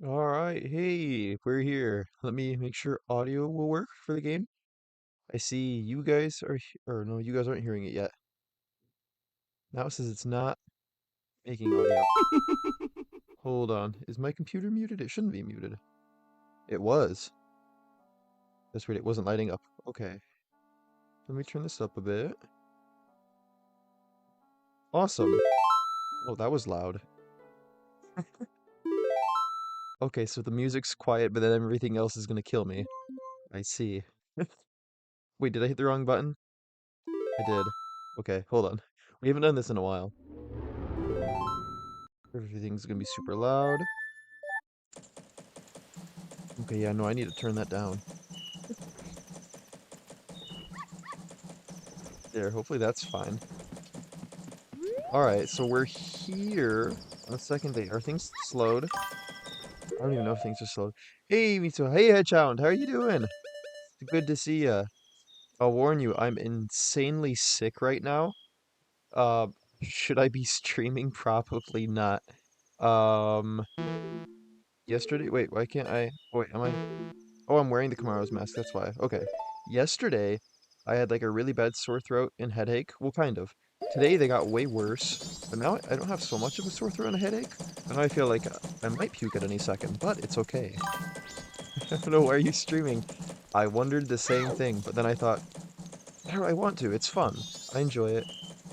All right, hey, we're here. Let me make sure audio will work for the game. I see you guys are, or no, you guys aren't hearing it yet. Now it says it's not making audio. Hold on, is my computer muted? It shouldn't be muted. It was. That's weird, it wasn't lighting up. Okay, let me turn this up a bit. Awesome. Oh, that was loud. Okay, so the music's quiet, but then everything else is gonna kill me. I see. Wait, did I hit the wrong button? I did. Okay, hold on. We haven't done this in a while. Everything's gonna be super loud. Okay, yeah, no, I need to turn that down. There, hopefully that's fine. Alright, so we're here on the second day. Are things slowed? I don't even know if things are slowed. Hey, Mitsuha. Hey, Hedgehound. How are you doing? Good to see ya. I'll warn you, I'm insanely sick right now. Uh, should I be streaming? Probably not. Um, yesterday? Wait, why can't I? Wait, am I? Oh, I'm wearing the Kamaro's mask, that's why. Okay. Yesterday, I had like a really bad sore throat and headache. Well, kind of. Today they got way worse, but now I don't have so much of a sore throat and a headache. And I feel like I might puke at any second, but it's okay. I don't know, why are you streaming? I wondered the same thing, but then I thought, why do I want to? It's fun. I enjoy it.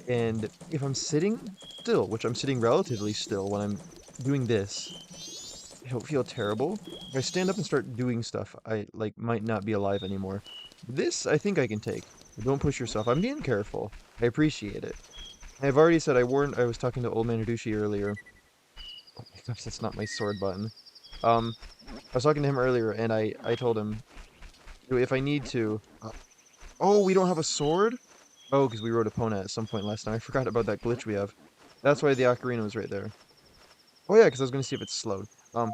And if I'm sitting still, which I'm sitting relatively still when I'm doing this, I don't feel terrible. If I stand up and start doing stuff, I like might not be alive anymore. This I think I can take. Don't push yourself. I'm being careful. I appreciate it. I've already said I was talking to Old Man Adushi earlier. Oh my gosh, that's not my sword button. I was talking to him earlier and I told him if I need to. Oh, we don't have a sword? Oh, because we rode Epona at some point last time. I forgot about that glitch we have. That's why the ocarina was right there. Oh yeah, because I was going to see if it's slowed. Um,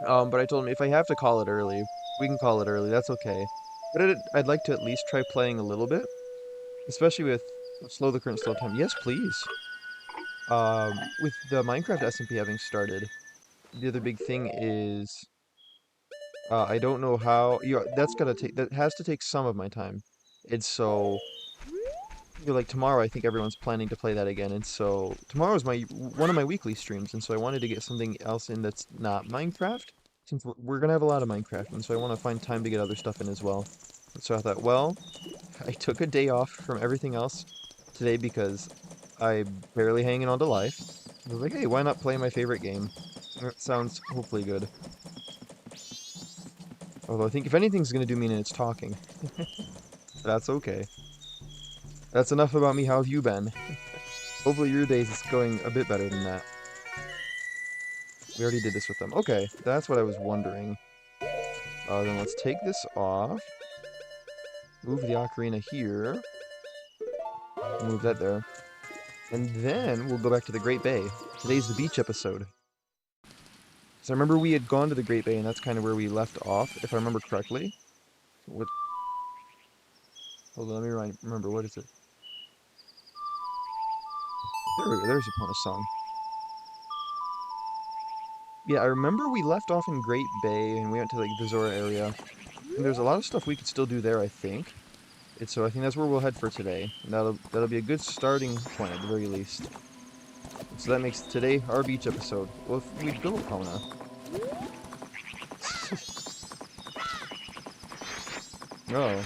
but I told him if I have to call it early, we can call it early. That's okay. But I'd like to at least try playing a little bit, especially with slow the current slow time. Yes, please. With the Minecraft SMP having started, the other big thing is I don't know how. That has to take some of my time, and so like tomorrow, I think everyone's planning to play that again, and so tomorrow's my one of my weekly streams, and so I wanted to get something else in that's not Minecraft, since we're gonna have a lot of Minecraft, and so I want to find time to get other stuff in as well. And so I thought, well, I took a day off from everything else today because I'm barely hanging on to life. I was like, hey, why not play my favorite game? That sounds hopefully good. Although I think if anything's gonna do me in, it's talking. That's okay. That's enough about me. How have you been? Hopefully your days is going a bit better than that. We already did this with them. Okay, that's what I was wondering. Then let's take this off. Move the ocarina here. Move that there. And then we'll go back to the Great Bay. Today's the beach episode. So I remember we had gone to the Great Bay, and that's kind of where we left off, if I remember correctly. What? Hold on, let me remember. What is it? There we go. There's a bonus song. Yeah, I remember we left off in Great Bay, and we went to like the Zora area. And there's a lot of stuff we could still do there, I think. So I think that's where we'll head for today. And that'll be a good starting point at the very least. So that makes today our beach episode. Well, if we go Kona. Oh.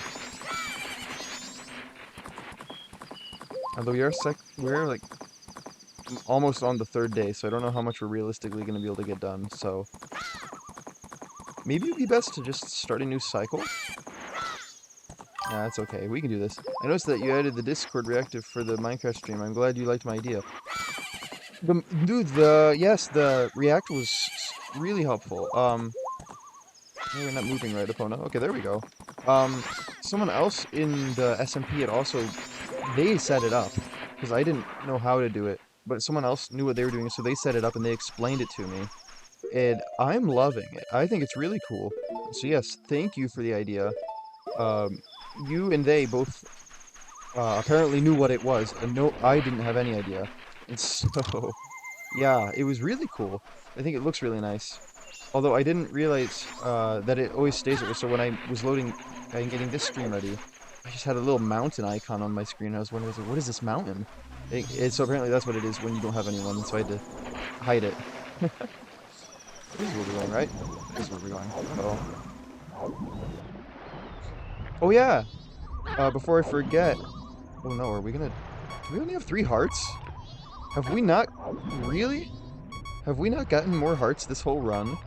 Although we're like almost on the third day, so I don't know how much we're realistically gonna be able to get done, so maybe it'd be best to just start a new cycle. Nah, that's okay. We can do this. I noticed that you added the Discord reactive for the Minecraft stream. I'm glad you liked my idea. Yes, the React was really helpful. We're not moving right, Epona. Okay, there we go. Someone else in the SMP had also, they set it up, because I didn't know how to do it, but someone else knew what they were doing, so they set it up and they explained it to me. And I'm loving it. I think it's really cool. So yes, thank you for the idea. Um, you and they both apparently knew what it was, and no, I didn't have any idea. And so Yeah, it was really cool. I think it looks really nice. Although I didn't realize that it always stays that way. So when I was loading and getting this stream ready, I just had a little mountain icon on my screen. I was wondering, I was like, what is this mountain? So apparently that's what it is when you don't have anyone. And so I had to hide it. This is where we're going, right? This is where we're going. Uh-oh. Oh yeah. Before I forget. Oh no, are we gonna? Do we only have 3 hearts? Have we not? Really? Have we not gotten more hearts this whole run?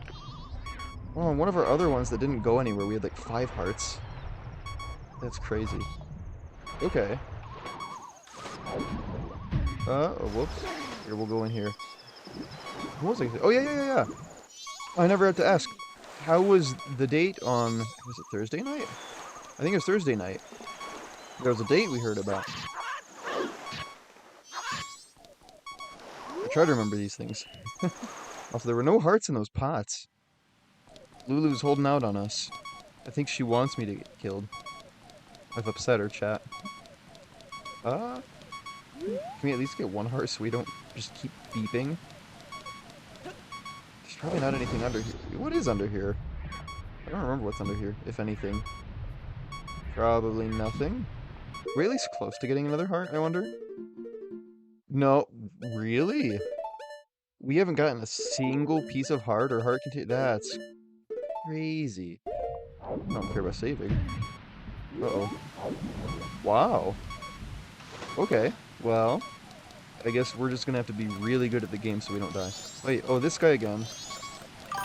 Oh, on one of our other ones that didn't go anywhere, we had like 5 hearts. That's crazy. Okay. Oh, whoops. Here, we'll go in here. What was I gonna say? Oh, yeah, yeah, yeah, yeah. I never had to ask. How was the date on, was it Thursday night? I think it was Thursday night. There was a date we heard about. I try to remember these things. Also, there were no hearts in those pots. Lulu's holding out on us. I think she wants me to get killed. I've upset her, chat. Can we at least get 1 heart so we don't just keep beeping? There's probably not anything under here. What is under here? I don't remember what's under here, if anything. Probably nothing. We're at least close to getting another heart, I wonder? No, really? We haven't gotten a single piece of heart or heart contain. That's crazy. I don't care about saving. Uh-oh. Wow. Okay, well, I guess we're just gonna have to be really good at the game so we don't die. Wait, oh, this guy again.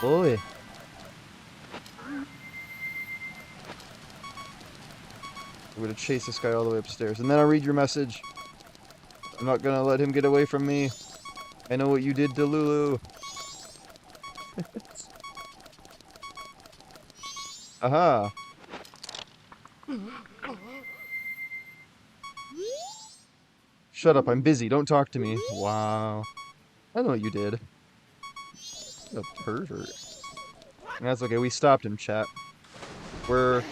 Boy. I'm gonna chase this guy all the way upstairs, and then I'll read your message. I'm not gonna let him get away from me. I know what you did to Lulu. Aha. Shut up, I'm busy. Don't talk to me. Wow. I know what you did. A pervert. That's okay, we stopped him, chat. We're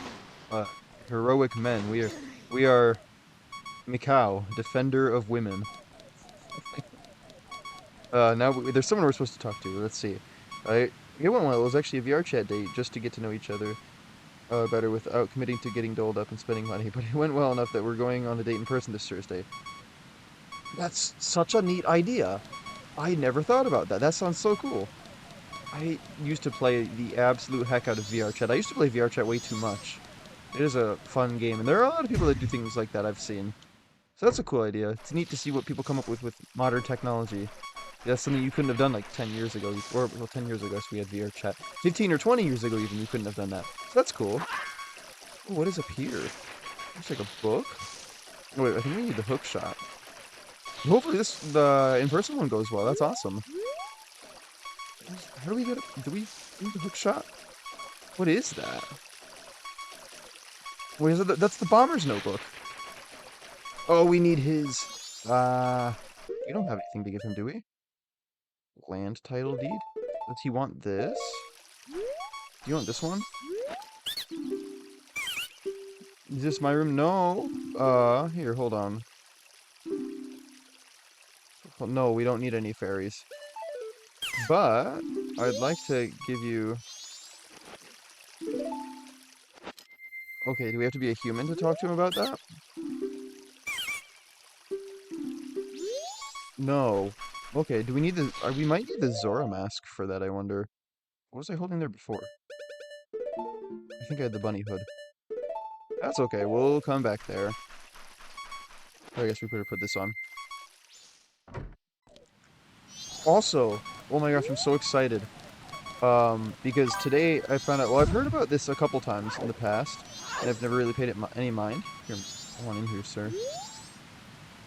heroic men. We are Mikau, defender of women. Now there's someone we're supposed to talk to. Let's see. It went well. It was actually a VR chat date just to get to know each other better without committing to getting doled up and spending money. But it went well enough that we're going on a date in person this Thursday. That's such a neat idea. I never thought about that. That sounds so cool. I used to play the absolute heck out of VR chat. I used to play VR chat way too much. It is a fun game, and there are a lot of people that do things like that I've seen. So that's a cool idea. It's neat to see what people come up with modern technology. That's something you couldn't have done like 10 years ago, or well, 10 years ago, so we had VR chat. 15 or 20 years ago even, you couldn't have done that. So that's cool. Oh, what is up here? Looks like a book? Oh, wait, I think we need the hook shot. Hopefully the in-person one goes well. That's awesome. How do we get it? Do we need the hook shot? What is that? Wait, is it that's the bomber's notebook. Oh, we need his. We don't have anything to give him, do we? Land title deed? Does he want this? Do you want this one? Is this my room? No. Here, hold on. Well, no, we don't need any fairies. But I'd like to give you. Okay, do we have to be a human to talk to him about that? No. Okay, do we need the... we might need the Zora mask for that, I wonder. What was I holding there before? I think I had the bunny hood. That's okay, we'll come back there. I guess we better put this on. Also, oh my gosh, I'm so excited. Because today I found out... Well, I've heard about this a couple times in the past, and I've never really paid it any mind. Here, come on in here, sir.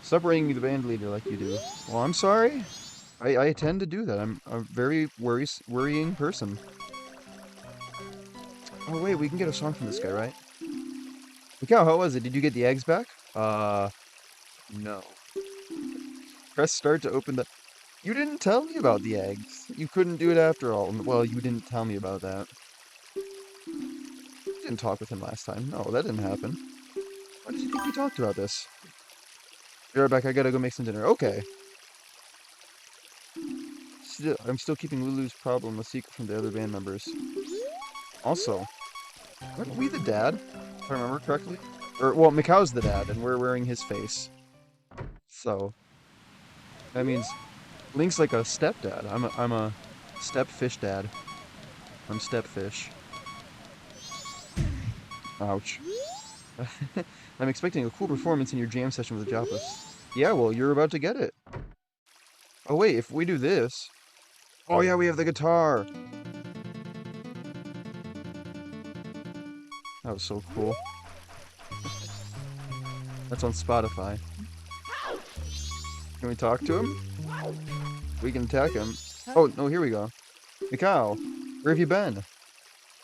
Stop ringing me the band leader like you do. Well, I'm sorry. I tend to do that. I'm a very worrying person. Oh, wait, we can get a song from this guy, right? Mikau, how was it? Did you get the eggs back? No. Press start to open the... You didn't tell me about the eggs. You couldn't do it after all. Well, you didn't tell me about that. You didn't talk with him last time. No, that didn't happen. Why did you think we talked about this? Be right back, I gotta go make some dinner. Okay. I'm still keeping Lulu's problem a secret from the other band members. Also, aren't we the dad, if I remember correctly? Or, well, Mikau's the dad, and we're wearing his face. So, that means Link's like a stepdad. I'm a stepfish dad. I'm stepfish. Ouch. I'm expecting a cool performance in your jam session with the Joppas. Yeah, well, you're about to get it. Oh, wait, if we do this... Oh, yeah, we have the guitar! That was so cool. That's on Spotify. Can we talk to him? We can attack him. Oh, no, here we go. Mikau, where have you been?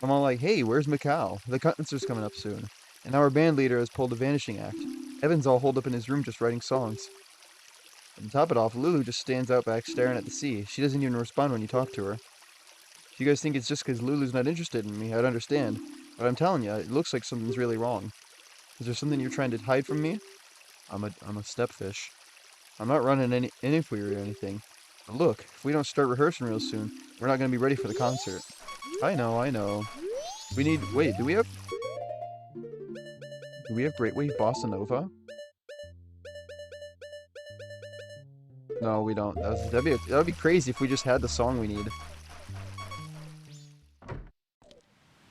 I'm all like, hey, where's Mikau? The concert's coming up soon. And our band leader has pulled a vanishing act. Evan's all holed up in his room just writing songs. And to top it off, Lulu just stands out back staring at the sea. She doesn't even respond when you talk to her. If you guys think it's just because Lulu's not interested in me, I'd understand. But I'm telling you, it looks like something's really wrong. Is there something you're trying to hide from me? I'm a stepfish. I'm not running any inquiry or anything. But look, if we don't start rehearsing real soon, we're not going to be ready for the concert. I know, I know. We need... Wait, do we have Great Wave Bossa Nova? No, we don't. That'd be crazy if we just had the song we need.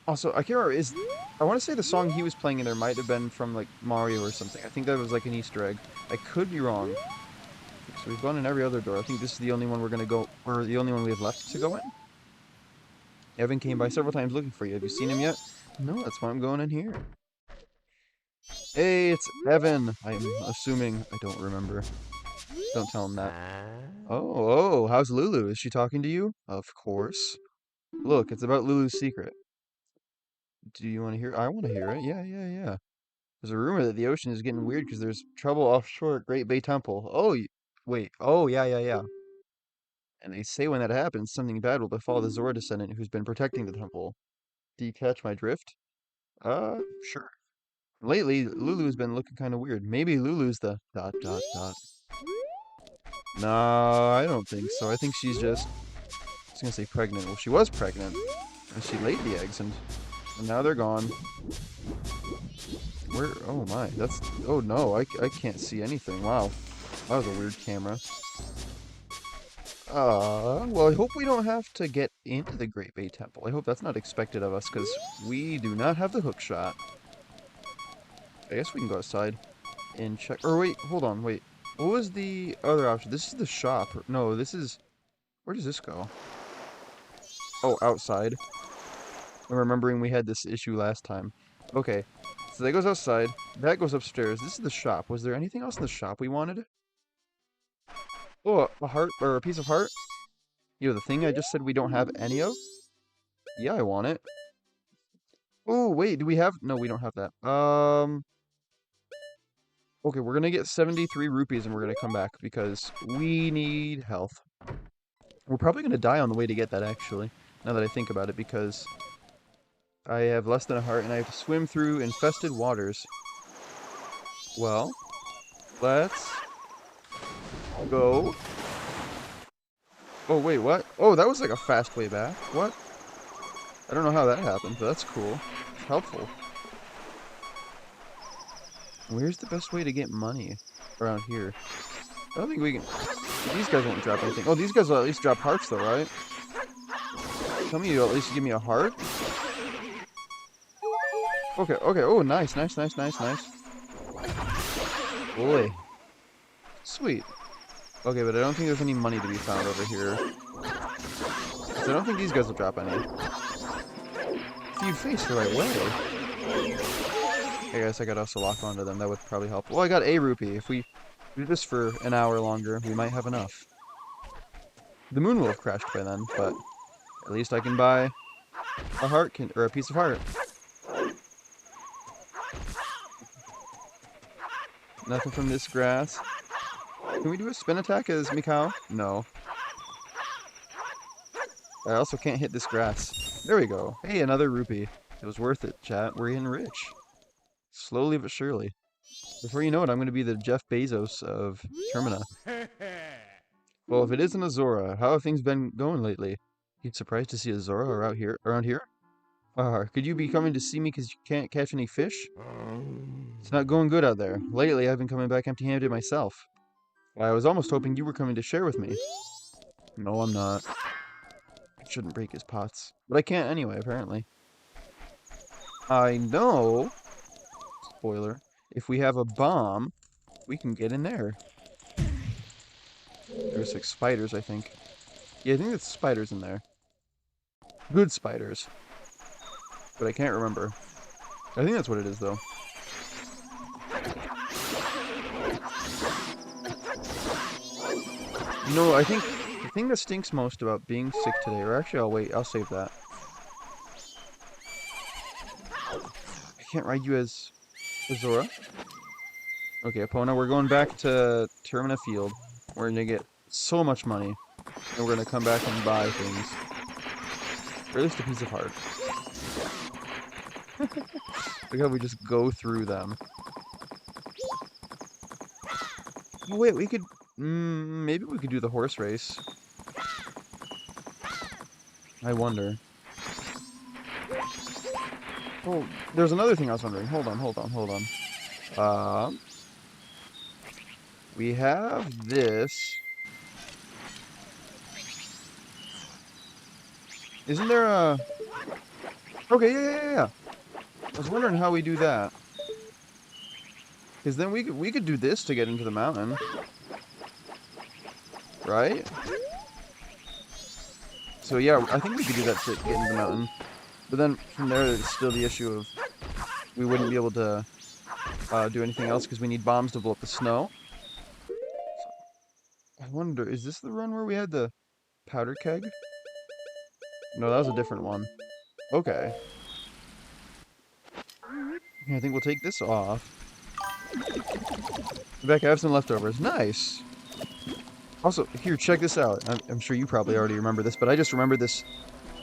Also, I can't remember, I want to say the song he was playing in there might have been from, like, Mario or something. I think that was, like, an Easter egg. I could be wrong. So we've gone in every other door. I think this is the only one we're gonna go, or the only one we have left to go in. Evan came by several times looking for you. Have you seen him yet? No, that's why I'm going in here. Hey, it's Evan. I'm assuming I don't remember. Don't tell him that. Oh, how's Lulu? Is she talking to you? Of course. Look, it's about Lulu's secret. Do you want to hear? I want to hear it. Yeah. There's a rumor that the ocean is getting weird because there's trouble offshore at Great Bay Temple. Oh, wait. Oh, yeah. And they say when that happens, something bad will befall the Zora descendant who's been protecting the temple. Do you catch my drift? Sure. Lately, Lulu's been looking kind of weird. Maybe Lulu's the ... No, I don't think so. I think she's just... I was gonna say pregnant. Well, she was pregnant. And she laid the eggs, and now they're gone. Where? Oh my, that's... Oh no, I can't see anything. Wow. That was a weird camera. Well, I hope we don't have to get into the Great Bay Temple. I hope that's not expected of us, because we do not have the hook shot. I guess we can go outside and check... Or wait, hold on, wait. What was the other option? This is the shop. No, this is... Where does this go? Oh, outside. I'm remembering we had this issue last time. Okay, so that goes outside. That goes upstairs. This is the shop. Was there anything else in the shop we wanted? Oh, a heart, or a piece of heart? You know, the thing I just said we don't have any of? Yeah, I want it. Oh, wait, do we have... No, we don't have that. Okay, we're gonna get 73 rupees and we're gonna come back because we need health. We're probably gonna die on the way to get that, actually, now that I think about it, because I have less than a heart and I have to swim through infested waters. Well, let's go. Oh, wait, what? Oh, that was like a fast way back. What? I don't know how that happened, but that's cool. It's helpful. Where's the best way to get money around here? I don't think we can... These guys won't drop anything. Oh, these guys will at least drop hearts, though, right? Tell me you'll at least give me a heart? Okay. Oh, nice. Boy. Sweet. Okay, but I don't think there's any money to be found over here. So I don't think these guys will drop any. If you face the right way. I guess I could also lock onto them. That would probably help. Well, I got a rupee. If we do this for an hour longer, we might have enough. The moon will have crashed by then, but at least I can buy a heart, or a piece of heart. Nothing from this grass. Can we do a spin attack as Mikau? No. I also can't hit this grass. There we go. Hey, another rupee. It was worth it, chat. We're getting rich. Slowly but surely. Before you know it, I'm going to be the Jeff Bezos of Termina. Well, if it isn't a Zora, how have things been going lately? You surprised to see a Zora around here? Could you be coming to see me because you can't catch any fish? It's not going good out there. Lately, I've been coming back empty-handed myself. I was almost hoping you were coming to share with me. No, I'm not. I shouldn't break his pots. But I can't anyway, apparently. I know, spoiler, if we have a bomb, we can get in there. There's like spiders, I think. Yeah, I think it's spiders in there. Good spiders. But I can't remember. I think that's what it is, though. You know, I think the thing that stinks most about being sick today, or actually, I'll wait, I'll save that. I can't ride you as Zora. Okay, Epona, we're going back to Termina Field. We're gonna get so much money, and we're gonna come back and buy things. Or at least a piece of heart. Look how we just go through them. Oh wait, we could... maybe we could do the horse race. I wonder. Oh, there's another thing I was wondering. Hold on. We have this. Isn't there a... Okay, yeah. I was wondering how we do that. Because then we could do this to get into the mountain. Right? So yeah, I think we could do that to get into the mountain. But then from there, it's still the issue of we wouldn't be able to do anything else because we need bombs to blow up the snow. I wonder, is this the run where we had the powder keg? No, that was a different one. Okay. I think we'll take this off. Rebecca, I have some leftovers. Nice! Also, here, check this out. I'm sure you probably already remember this, but I just remembered this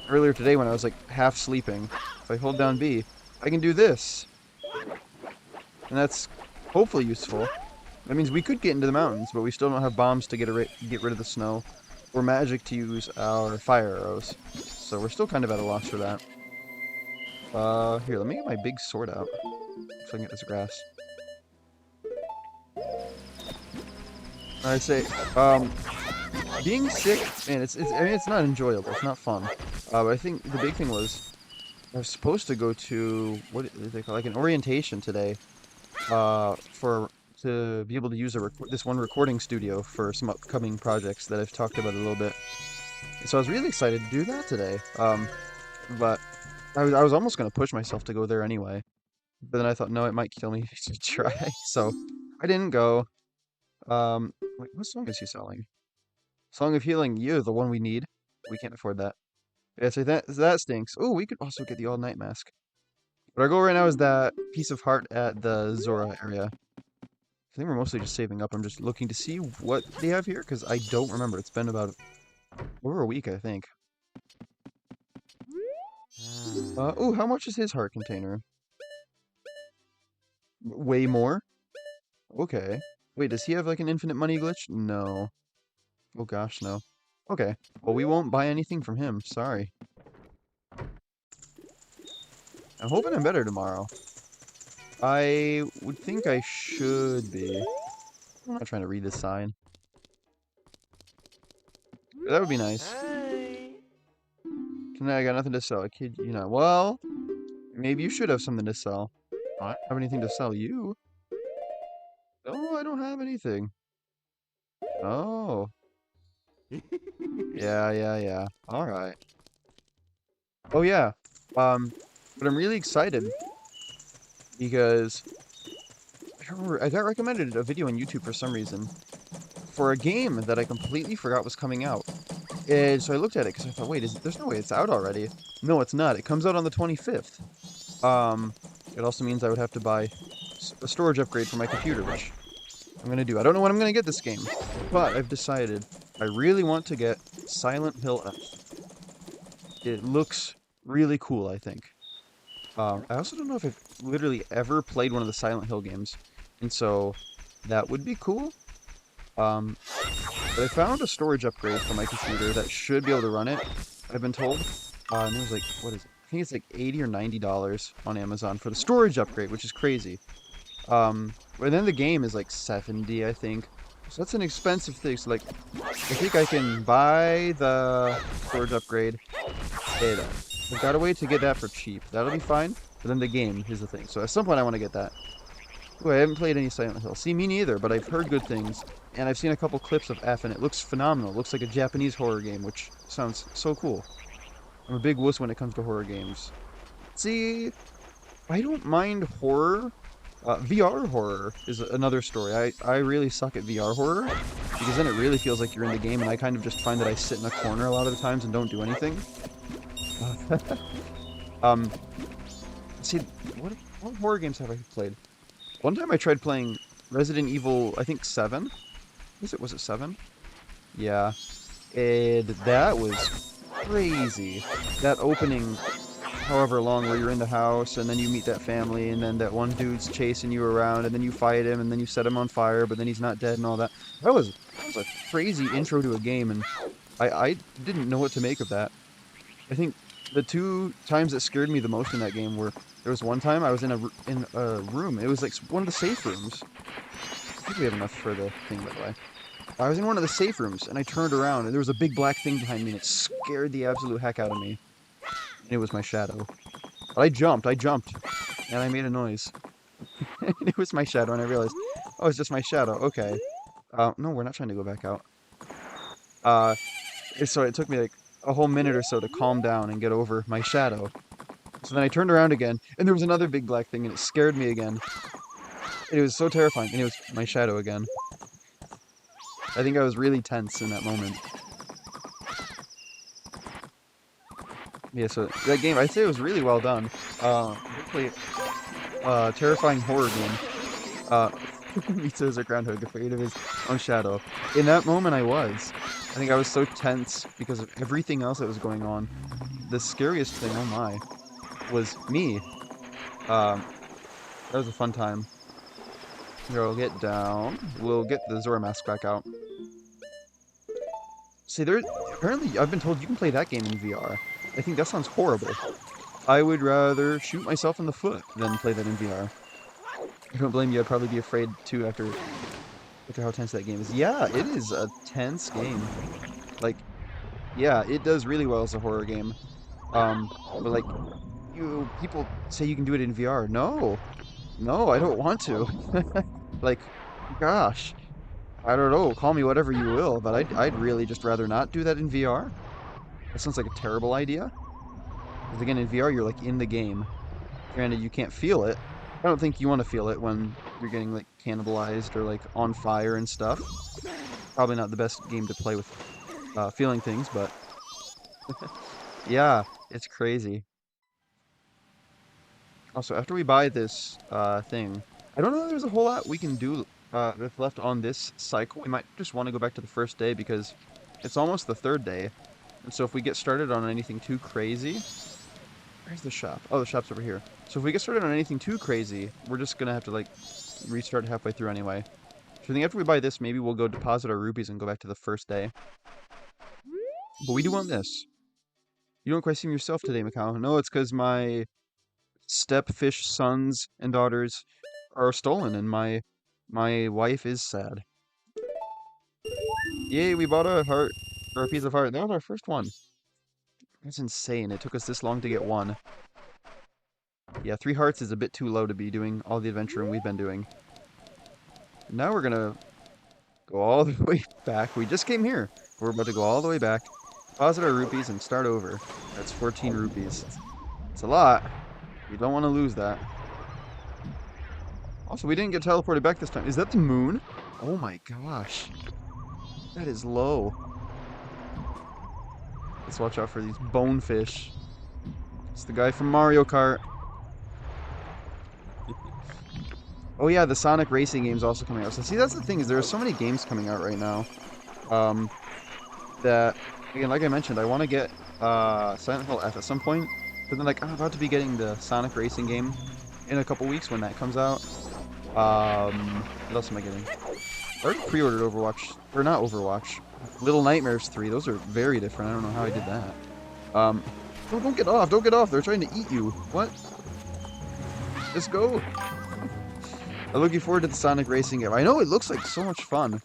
earlier today when I was like half sleeping. If I hold down B, I can do this. And that's hopefully useful. That means we could get into the mountains, but we still don't have bombs to get rid of the snow, or magic to use our fire arrows. So we're still kind of at a loss for that. Here, let me get my big sword out, so I can get this grass. I say, being sick, man, I mean, it's not enjoyable, it's not fun. But I think the big thing was, I was supposed to go to, what do they call, like an orientation today, to be able to use this one recording studio for some upcoming projects that I've talked about a little bit. And so I was really excited to do that today. But I was almost going to push myself to go there anyway. But then I thought, no, it might kill me to try. So I didn't go. Wait, what song is he selling? Song of Healing, you're the one we need. We can't afford that. Yeah, so that stinks. Oh, we could also get the all-night mask. But our goal right now is that piece of heart at the Zora area. I think we're mostly just saving up. I'm just looking to see what they have here, because I don't remember. It's been about over a week, I think. Oh, how much is his heart container? Way more? Okay. Wait, does he have like an infinite money glitch? No. Oh gosh, no. Okay. Well, we won't buy anything from him. Sorry. I'm hoping I'm better tomorrow. I would think I should be. I'm not trying to read this sign. That would be nice. Tonight I got nothing to sell. I kid you not. Well, maybe you should have something to sell. I don't have anything to sell you. No, I don't have anything. Oh. Yeah. All right. Oh yeah. But I'm really excited because I got recommended a video on YouTube for some reason for a game that I completely forgot was coming out. And so I looked at it because I thought, wait, there's no way it's out already. No, it's not. It comes out on the 25th. It also means I would have to buy a storage upgrade for my computer, which I'm going to do. I don't know when I'm going to get this game, but I've decided I really want to get Silent Hill F. It looks really cool, I think. I also don't know if I've literally ever played one of the Silent Hill games, and so that would be cool. But I found a storage upgrade for my computer that should be able to run it, I've been told. And it was like, what is it? I think it's like $80 or $90 on Amazon for the storage upgrade, which is crazy. But then the game is like 70, I think. So that's an expensive thing. So like, I think I can buy the storage upgrade. And I've got a way to get that for cheap. That'll be fine. But then the game is the thing. So at some point I want to get that. Ooh, I haven't played any Silent Hill. See, me neither, but I've heard good things. And I've seen a couple clips of F, and it looks phenomenal. It looks like a Japanese horror game, which sounds so cool. I'm a big wuss when it comes to horror games. See, I don't mind horror. VR horror is another story. I really suck at VR horror, because then it really feels like you're in the game, and I kind of just find that I sit in a corner a lot of the times and don't do anything. um, see, what horror games have I played? One time I tried playing Resident Evil, I think 7. Was it 7? Yeah. And that was crazy. That opening, however long, where you're in the house, and then you meet that family, and then that one dude's chasing you around, and then you fight him, and then you set him on fire, but then he's not dead and all that. That was a crazy intro to a game, and I didn't know what to make of that. I think the two times that scared me the most in that game were, there was one time I was in a room. It was like one of the safe rooms. I think we have enough for the thing, by the way. I was in one of the safe rooms, and I turned around, and there was a big black thing behind me, and it scared the absolute heck out of me. And it was my shadow. But I jumped, and I made a noise. And it was my shadow, and I realized, oh, it's just my shadow. Okay. No, we're not trying to go back out. So it took me like a whole minute or so to calm down and get over my shadow. So then I turned around again, and there was another big black thing, and it scared me again. And it was so terrifying, and it was my shadow again. I think I was really tense in that moment. Yeah, so that game, I'd say it was really well done. Hopefully, terrifying horror game. Mitsuha is a groundhog, afraid of his own shadow. In that moment, I was. I think I was so tense because of everything else that was going on. The scariest thing, oh my, was me. That was a fun time. Here, I'll get down. We'll get the Zora mask back out. See, apparently I've been told you can play that game in VR. I think that sounds horrible. I would rather shoot myself in the foot than play that in VR. I don't blame you. I'd probably be afraid too after how tense that game is. Yeah, it is a tense game. Like, yeah, it does really well as a horror game. But like, people say you can do it in VR. No, I don't want to. Like, gosh, I don't know. Call me whatever you will, but I'd really just rather not do that in VR. That sounds like a terrible idea. Because again, in VR, you're like in the game. Granted, you can't feel it. I don't think you want to feel it when you're getting like cannibalized or like on fire and stuff. Probably not the best game to play with feeling things, but yeah, it's crazy. Also, after we buy this thing, I don't know if there's a whole lot we can do that's left on this cycle. We might just want to go back to the first day because it's almost the third day. And so if we get started on anything too crazy... Where's the shop? Oh, the shop's over here. So if we get started on anything too crazy, we're just going to have to, like, restart halfway through anyway. So I think after we buy this, maybe we'll go deposit our rupees and go back to the first day. But we do want this. You don't quite seem yourself today, Macau. No, it's because my stepfish sons and daughters are stolen, and my wife is sad. Yay, we bought a heart, or a piece of heart. That was our first one. That's insane. It took us this long to get one. Yeah, 3 hearts is a bit too low to be doing all the adventuring we've been doing. Now we're gonna go all the way back. We just came here. We're about to go all the way back, deposit our rupees, and start over. That's 14 rupees. It's a lot. We don't want to lose that. Also, we didn't get teleported back this time. Is that the moon? Oh my gosh. That is low. Let's watch out for these bonefish. It's the guy from Mario Kart. Oh yeah, the Sonic Racing game's also coming out. So see, that's the thing, is there are so many games coming out right now. That, again, like I mentioned, I want to get Silent Hill F at some point. But then, like, I'm about to be getting the Sonic Racing game in a couple weeks when that comes out. What else am I getting? I already pre-ordered Overwatch, or not Overwatch, Little Nightmares 3. Those are very different. I don't know how I did that. Oh, don't get off! Don't get off! They're trying to eat you. What? Just go. I'm looking forward to the Sonic racing game. I know it looks like so much fun.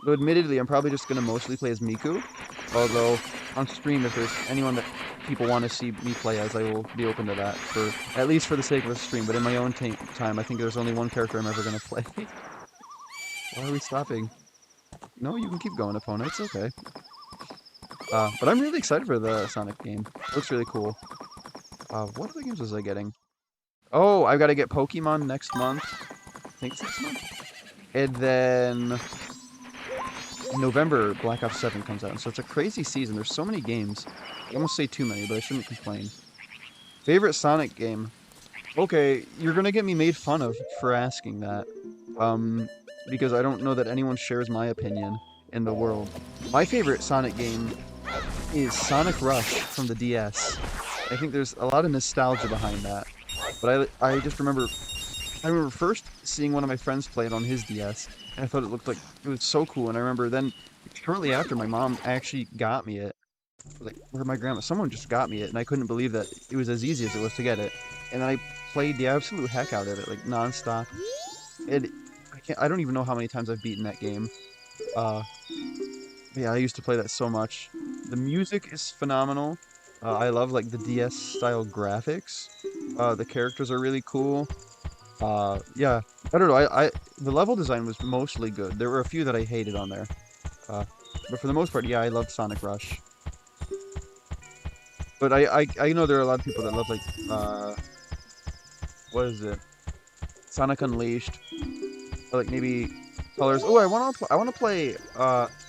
Though admittedly, I'm probably just gonna mostly play as Miku. Although on stream, if there's anyone that people want to see me play as, I will be open to that for at least for the sake of the stream. But in my own time, I think there's only one character I'm ever gonna play. Why are we stopping? No, you can keep going, opponent. It's okay. But I'm really excited for the Sonic game. It looks really cool. What other games was I getting? Oh, I've got to get Pokemon next month. I think it's next month. And then in November, Black Ops 7 comes out. So it's a crazy season. There's so many games. I almost say too many, but I shouldn't complain. Favorite Sonic game? Okay, you're gonna get me made fun of for asking that. Because I don't know that anyone shares my opinion in the world. My favorite Sonic game is Sonic Rush from the DS. I think there's a lot of nostalgia behind that. But I just remember, I remember first seeing one of my friends play it on his DS, and I thought it looked like, it was so cool, and I remember then, shortly after, my mom actually got me it, like, or my grandma, someone just got me it, and I couldn't believe that it was as easy as it was to get it, and then I played the absolute heck out of it, like, non-stop. I don't even know how many times I've beaten that game. Yeah, I used to play that so much. The music is phenomenal. I love like the DS style graphics. The characters are really cool. Yeah, I don't know. The level design was mostly good. There were a few that I hated on there. But for the most part, yeah, I loved Sonic Rush. But I know there are a lot of people that love like what is it? Sonic Unleashed. Or, like maybe Colors. Oh, I want to play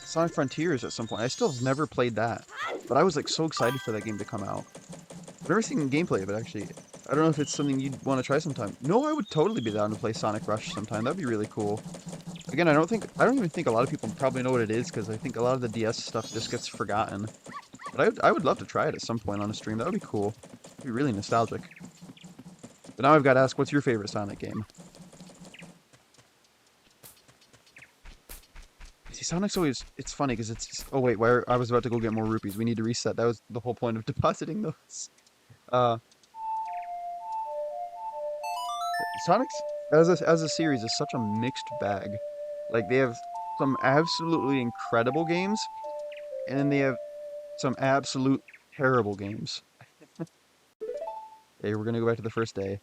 Sonic Frontiers at some point. I still have never played that, but I was like so excited for that game to come out. I've never seen gameplay of it actually. I don't know if it's something you'd want to try sometime. No, I would totally be down to play Sonic Rush sometime. That'd be really cool. Again, I don't even think a lot of people probably know what it is because I think a lot of the DS stuff just gets forgotten. But I would love to try it at some point on a stream. That would be cool. It'd be really nostalgic. But now I've got to ask, what's your favorite Sonic game? See, Sonic's always, it's funny because it's, oh wait, where I was about to go get more rupees. We need to reset. That was the whole point of depositing those. Sonic's, as a series, is such a mixed bag. Like, they have some absolutely incredible games, and then they have some absolute terrible games. Okay, we're gonna go back to the first day.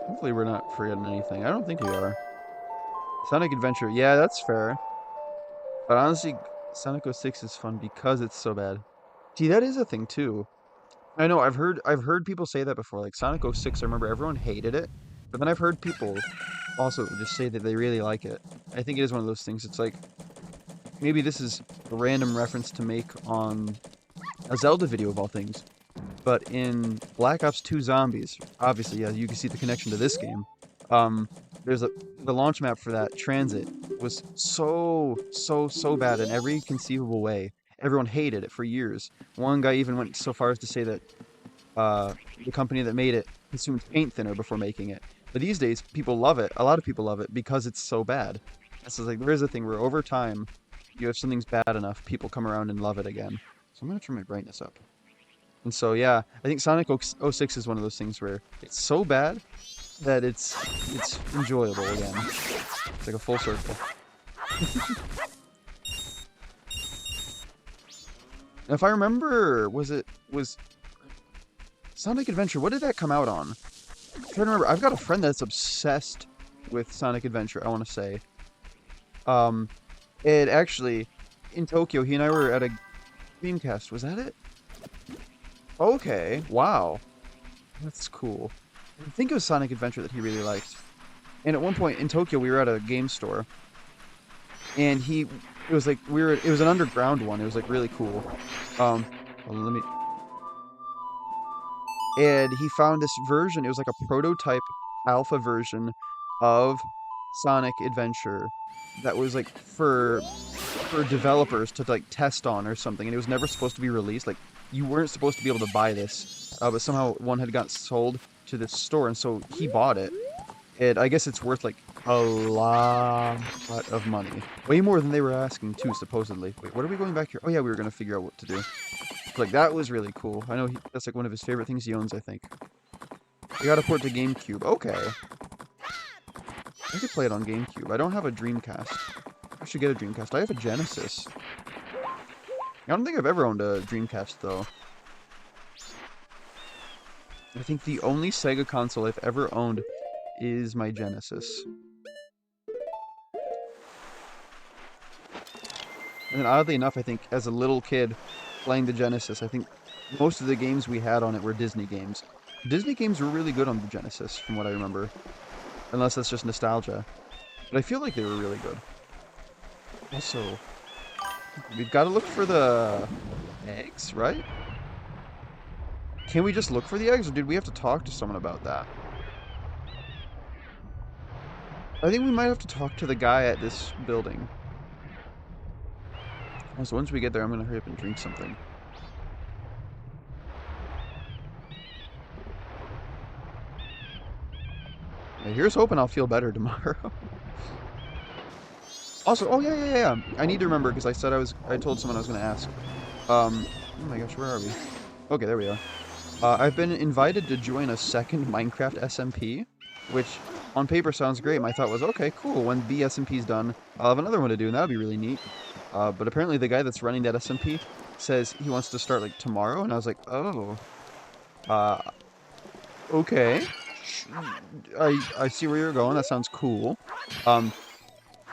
Hopefully we're not forgetting anything. I don't think we are. Sonic Adventure, yeah, that's fair. But honestly, Sonic 06 is fun because it's so bad. See, that is a thing too. I know, I've heard people say that before. Like Sonic 06, I remember everyone hated it. But then I've heard people also just say that they really like it. I think it is one of those things. It's like, maybe this is a random reference to make on a Zelda video of all things. But in Black Ops 2 Zombies, obviously, yeah, you can see the connection to this game. There's the launch map for that transit was so bad in every conceivable way. Everyone hated it for years. One guy even went so far as to say that the company that made it consumed paint thinner before making it. But these days, people love it. A lot of people love it because it's so bad. So like there is a thing where over time, you have something's bad enough, people come around and love it again. So I'm gonna turn my brightness up. And so yeah, I think Sonic 06 is one of those things where it's so bad that it's enjoyable again. It's like a full circle. Now, if I remember, was Sonic Adventure, what did that come out on? I'm trying to remember. I've got a friend that's obsessed with Sonic Adventure, I want to say. It actually, in Tokyo, he and I were at a Dreamcast. Was that it? Okay, wow. That's cool. I think it was Sonic Adventure that he really liked. And at one point in Tokyo, we were at a game store. And it was like, it was an underground one. It was like really cool. Hold on, let me... And he found this version, it was like a prototype alpha version of Sonic Adventure that was like for developers to like test on or something, and it was never supposed to be released. Like you weren't supposed to be able to buy this, but somehow one had got sold to this store, and so he bought it. And I guess it's worth like a lot of money. Way more than they were asking too, supposedly. Wait, what are we going back here? Oh yeah, we were gonna figure out what to do. Like that was really cool. I know that's like one of his favorite things he owns, I think. I got a port to GameCube. Okay. I could play it on GameCube. I don't have a Dreamcast. I should get a Dreamcast. I have a Genesis. I don't think I've ever owned a Dreamcast though. I think the only Sega console I've ever owned is my Genesis. And then oddly enough, I think as a little kid playing the Genesis, I think most of the games we had on it were Disney games. Disney games were really good on the Genesis, from what I remember. Unless that's just nostalgia. But I feel like they were really good. Also, we've got to look for the eggs, right? Can we just look for the eggs, or did we have to talk to someone about that? I think we might have to talk to the guy at this building. So once we get there, I'm going to hurry up and drink something. Yeah, here's hoping I'll feel better tomorrow. Also, oh yeah. I need to remember because I told someone I was going to ask. Oh my gosh, where are we? Okay, there we are. I've been invited to join a second Minecraft SMP, which on paper sounds great. My thought was, okay, cool. When the SMP's done, I'll have another one to do, and that'll be really neat. But apparently the guy that's running that SMP says he wants to start like tomorrow, and I was like, oh, uh, okay. I see where you're going. That sounds cool. But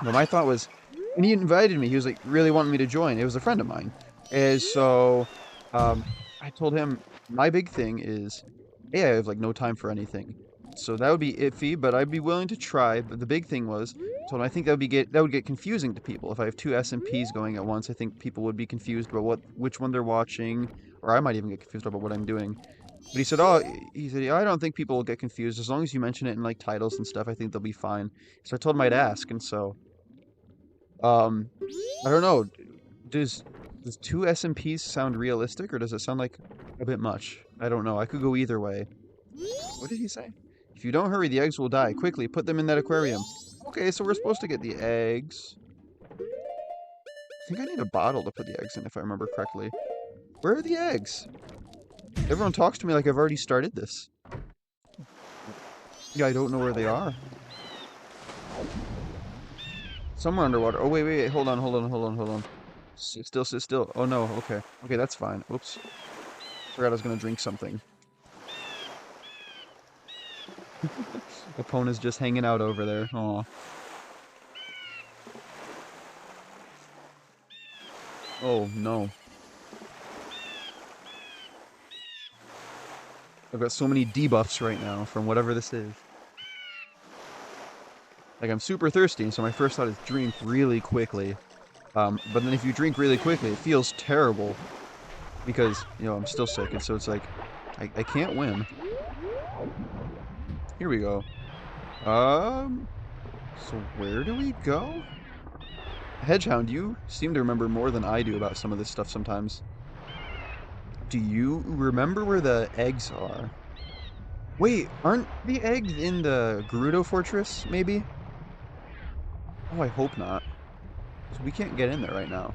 my thought was, when he invited me, he was like really wanting me to join. It was a friend of mine, and so I told him my big thing is, I have like no time for anything, so that would be iffy. But I'd be willing to try. But the big thing was, I told him I think that would get confusing to people if I have two SMPs going at once. I think people would be confused about which one they're watching, or I might even get confused about what I'm doing. But he said, oh, yeah, I don't think people will get confused as long as you mention it in like titles and stuff. I think they'll be fine. So I told him I'd ask, and so. Um, I don't know. Does does two SMPs sound realistic, or does it sound like a bit much? I don't know. I could go either way. What did he say? If you don't hurry, the eggs will die. Quickly, put them in that aquarium. Okay, so we're supposed to get the eggs. I think I need a bottle to put the eggs in, if I remember correctly. Where are the eggs? Everyone talks to me like I've already started this. Yeah, I don't know where they are. Somewhere underwater. Oh, wait. Hold on. Sit still. Oh, no. Okay. Okay, that's fine. Oops. Forgot I was gonna drink something. Epona's just hanging out over there. Aw. Oh, no. I've got so many debuffs right now from whatever this is. Like, I'm super thirsty, and so my first thought is drink really quickly. But then if you drink really quickly, it feels terrible. Because, I'm still sick, and so it's like, I can't win. Here we go. So where do we go? Hedgehound, you seem to remember more than I do about some of this stuff sometimes. Do you remember where the eggs are? Wait, aren't the eggs in the Gerudo Fortress, maybe? Oh, I hope not. So we can't get in there right now.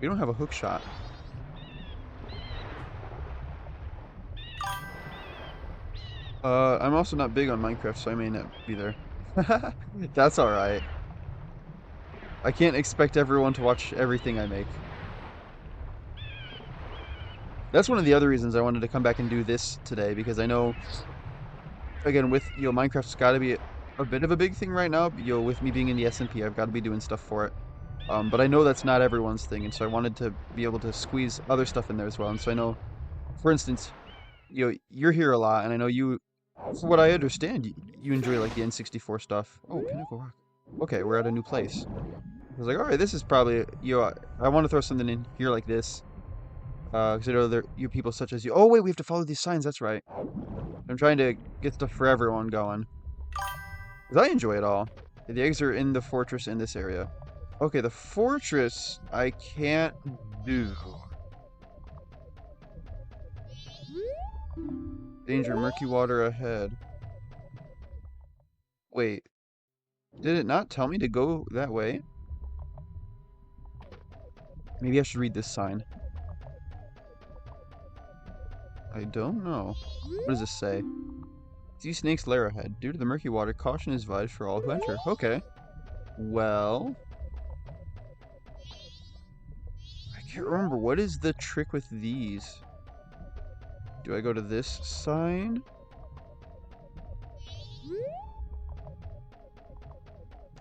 We don't have a hook shot. I'm also not big on Minecraft, so I may not be there. That's alright. I can't expect everyone to watch everything I make. That's one of the other reasons I wanted to come back and do this today, because I know, again, with, Minecraft's gotta be a bit of a big thing right now. With me being in the SMP, I've got to be doing stuff for it. But I know that's not everyone's thing, and so I wanted to be able to squeeze other stuff in there as well. And so I know, for instance, you're here a lot, and I know you, from what I understand, you enjoy like the N64 stuff. Oh, Pinnacle Rock. Okay, we're at a new place. I was like, all right, this is probably, I want to throw something in here like this. Because I know there you people such as you. Oh wait, we have to follow these signs. That's right. I'm trying to get stuff for everyone going. Because I enjoy it all. The eggs are in the fortress in this area. Okay, the fortress I can't do. Danger, murky water ahead. Wait, did it not tell me to go that way? Maybe I should read this sign. I don't know. What does this say? Sea snake's lair ahead. Due to the murky water, caution is advised for all who enter. Okay. Well, I can't remember. What is the trick with these? Do I go to this sign?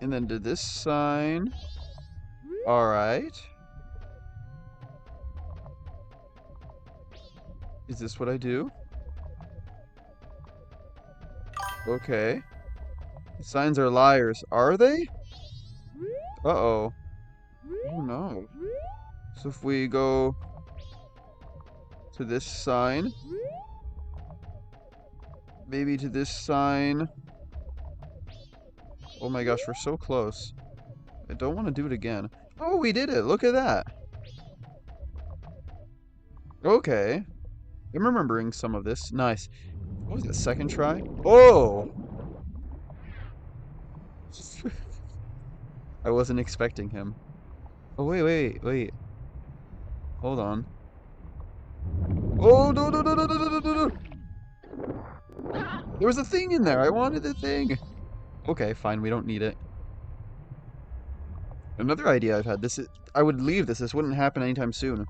And then to this sign? Alright. Is this what I do? Okay. The signs are liars. Are they? Uh-oh. Oh no. So if we go to this sign, maybe to this sign. Oh my gosh, we're so close. I don't want to do it again. Oh, we did it. Look at that. Okay. I'm remembering some of this. Nice. What was it, second try? Oh! I wasn't expecting him. Oh, wait. Hold on. Oh, no, no, no, no, no, no, no, no! There was a thing in there. I wanted the thing. Okay, fine. We don't need it. Another idea I've had. I would leave this. This wouldn't happen anytime soon.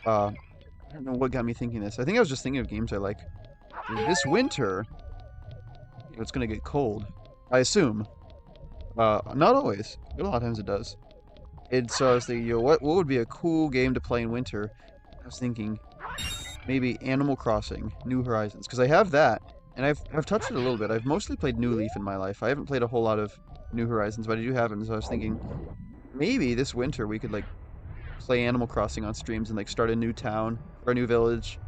I don't know what got me thinking this. I think I was just thinking of games I like. This winter, it's gonna get cold. I assume. Not always. But a lot of times it does. So I was thinking, what would be a cool game to play in winter? I was thinking maybe Animal Crossing, New Horizons, because I have that, and I've touched it a little bit. I've mostly played New Leaf in my life. I haven't played a whole lot of New Horizons, but I do have it. And so I was thinking maybe this winter we could like play Animal Crossing on streams and like start a new town or a new village.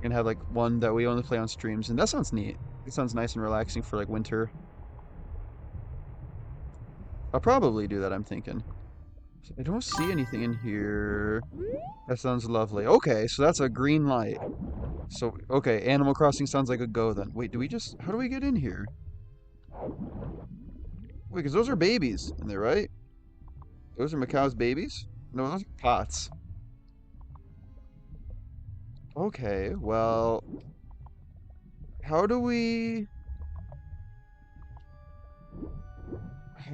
And have like one that we only play on streams, and that sounds neat. It sounds nice and relaxing for like winter. I'll probably do that, I'm thinking. I don't see anything in here. That sounds lovely. Okay, so that's a green light. So, okay, Animal Crossing sounds like a go then. Wait, how do we get in here? Wait, because those are babies in there, right? Those are Macau's babies? No, those are pots. Okay, well, how do we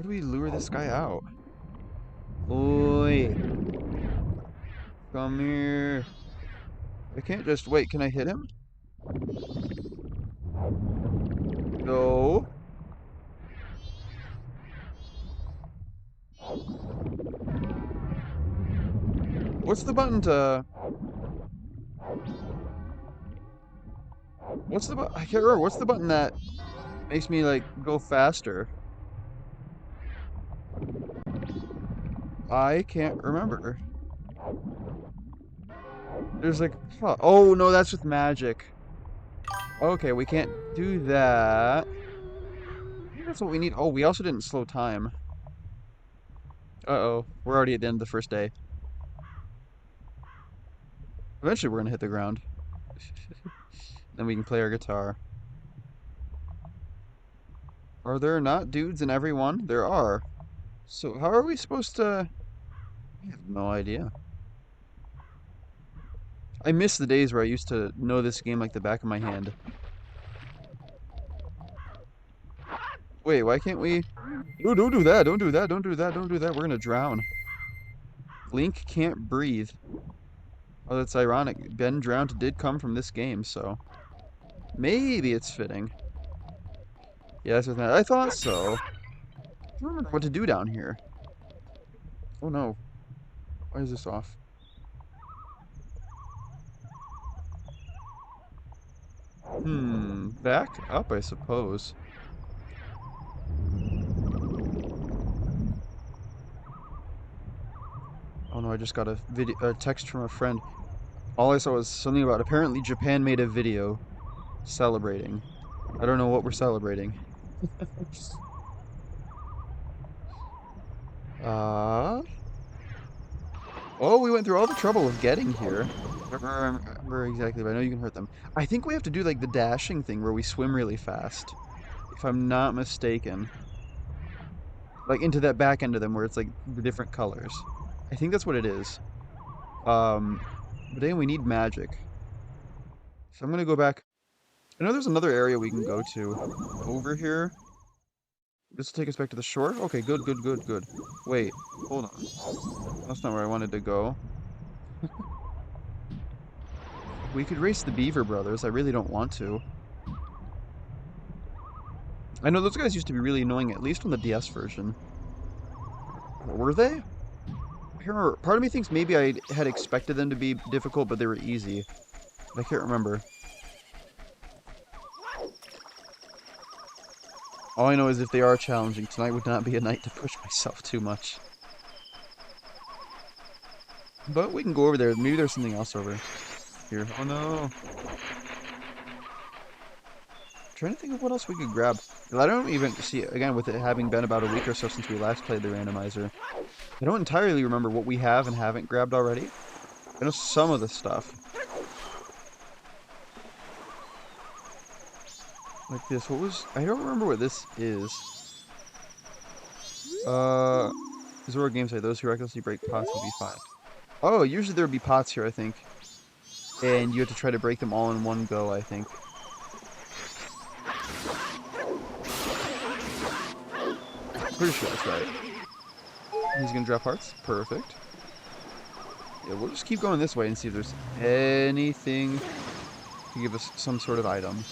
lure this guy out? Oi, come here. I can't just wait. Can I hit him? No. What's the button to... What's the button? I can't remember. What's the button that makes me, like, go faster? I can't remember. There's like... Huh. Oh, no, that's with magic. Okay, we can't do that. I think that's what we need. Oh, we also didn't slow time. Uh-oh. We're already at the end of the first day. Eventually we're gonna hit the ground. Then we can play our guitar. Are there not dudes in every one? There are. So how are we supposed to... I have no idea. I miss the days where I used to know this game like the back of my hand. Wait, why can't we... No, don't do that, don't do that, don't do that, don't do that. We're gonna drown. Link can't breathe. Oh, that's ironic. Ben drowned did come from this game, so... Maybe it's fitting. Yeah, that's what I thought so. I don't remember what to do down here. Oh no. Why is this off? Back up, I suppose. Oh no, I just got a text from a friend. All I saw was something about apparently Japan made a video celebrating. I don't know what we're celebrating. Oh, we went through all the trouble of getting here. I don't remember exactly, but I know you can hurt them. I think we have to do like the dashing thing where we swim really fast. if I'm not mistaken. Like into that back end of them where it's like the different colors. I think that's what it is. Um, but then we need magic. So I'm gonna go back. I know there's another area we can go to over here. This will take us back to the shore. Okay, good, good, good, good. Wait, hold on. That's not where I wanted to go. We could race the Beaver Brothers. I really don't want to. I know those guys used to be really annoying, at least on the DS version. Were they? Here, part of me thinks maybe I had expected them to be difficult, but they were easy. I can't remember. All I know is if they are challenging, tonight would not be a night to push myself too much. But we can go over there. Maybe there's something else over here. Oh no. Trying to think of what else we could grab. I don't even see, again, with it having been about a week or so since we last played the randomizer, I don't entirely remember what we have and haven't grabbed already. I know some of the stuff. Like this. What was... I don't remember what this is. Zora Games say those who recklessly break pots will be fined. Oh, usually there would be pots here, I think. And you have to try to break them all in one go, I think. Pretty sure that's right. He's gonna drop hearts. Perfect. Yeah, we'll just keep going this way and see if there's anything to give us some sort of item.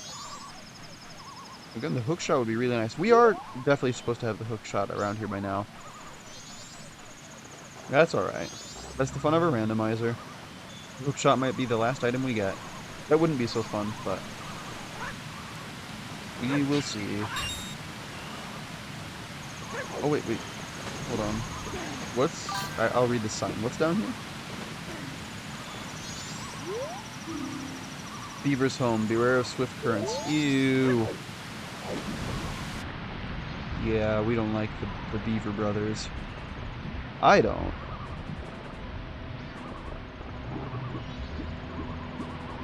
Again, the hook shot would be really nice. We are definitely supposed to have the hook shot around here by now. That's alright. That's the fun of a randomizer. The hook shot might be the last item we get. That wouldn't be so fun, but we will see. Oh, wait. Hold on. What's... I'll read the sign. What's down here? Beaver's home. Beware of swift currents. Ew. Yeah, we don't like the Beaver Brothers. I don't.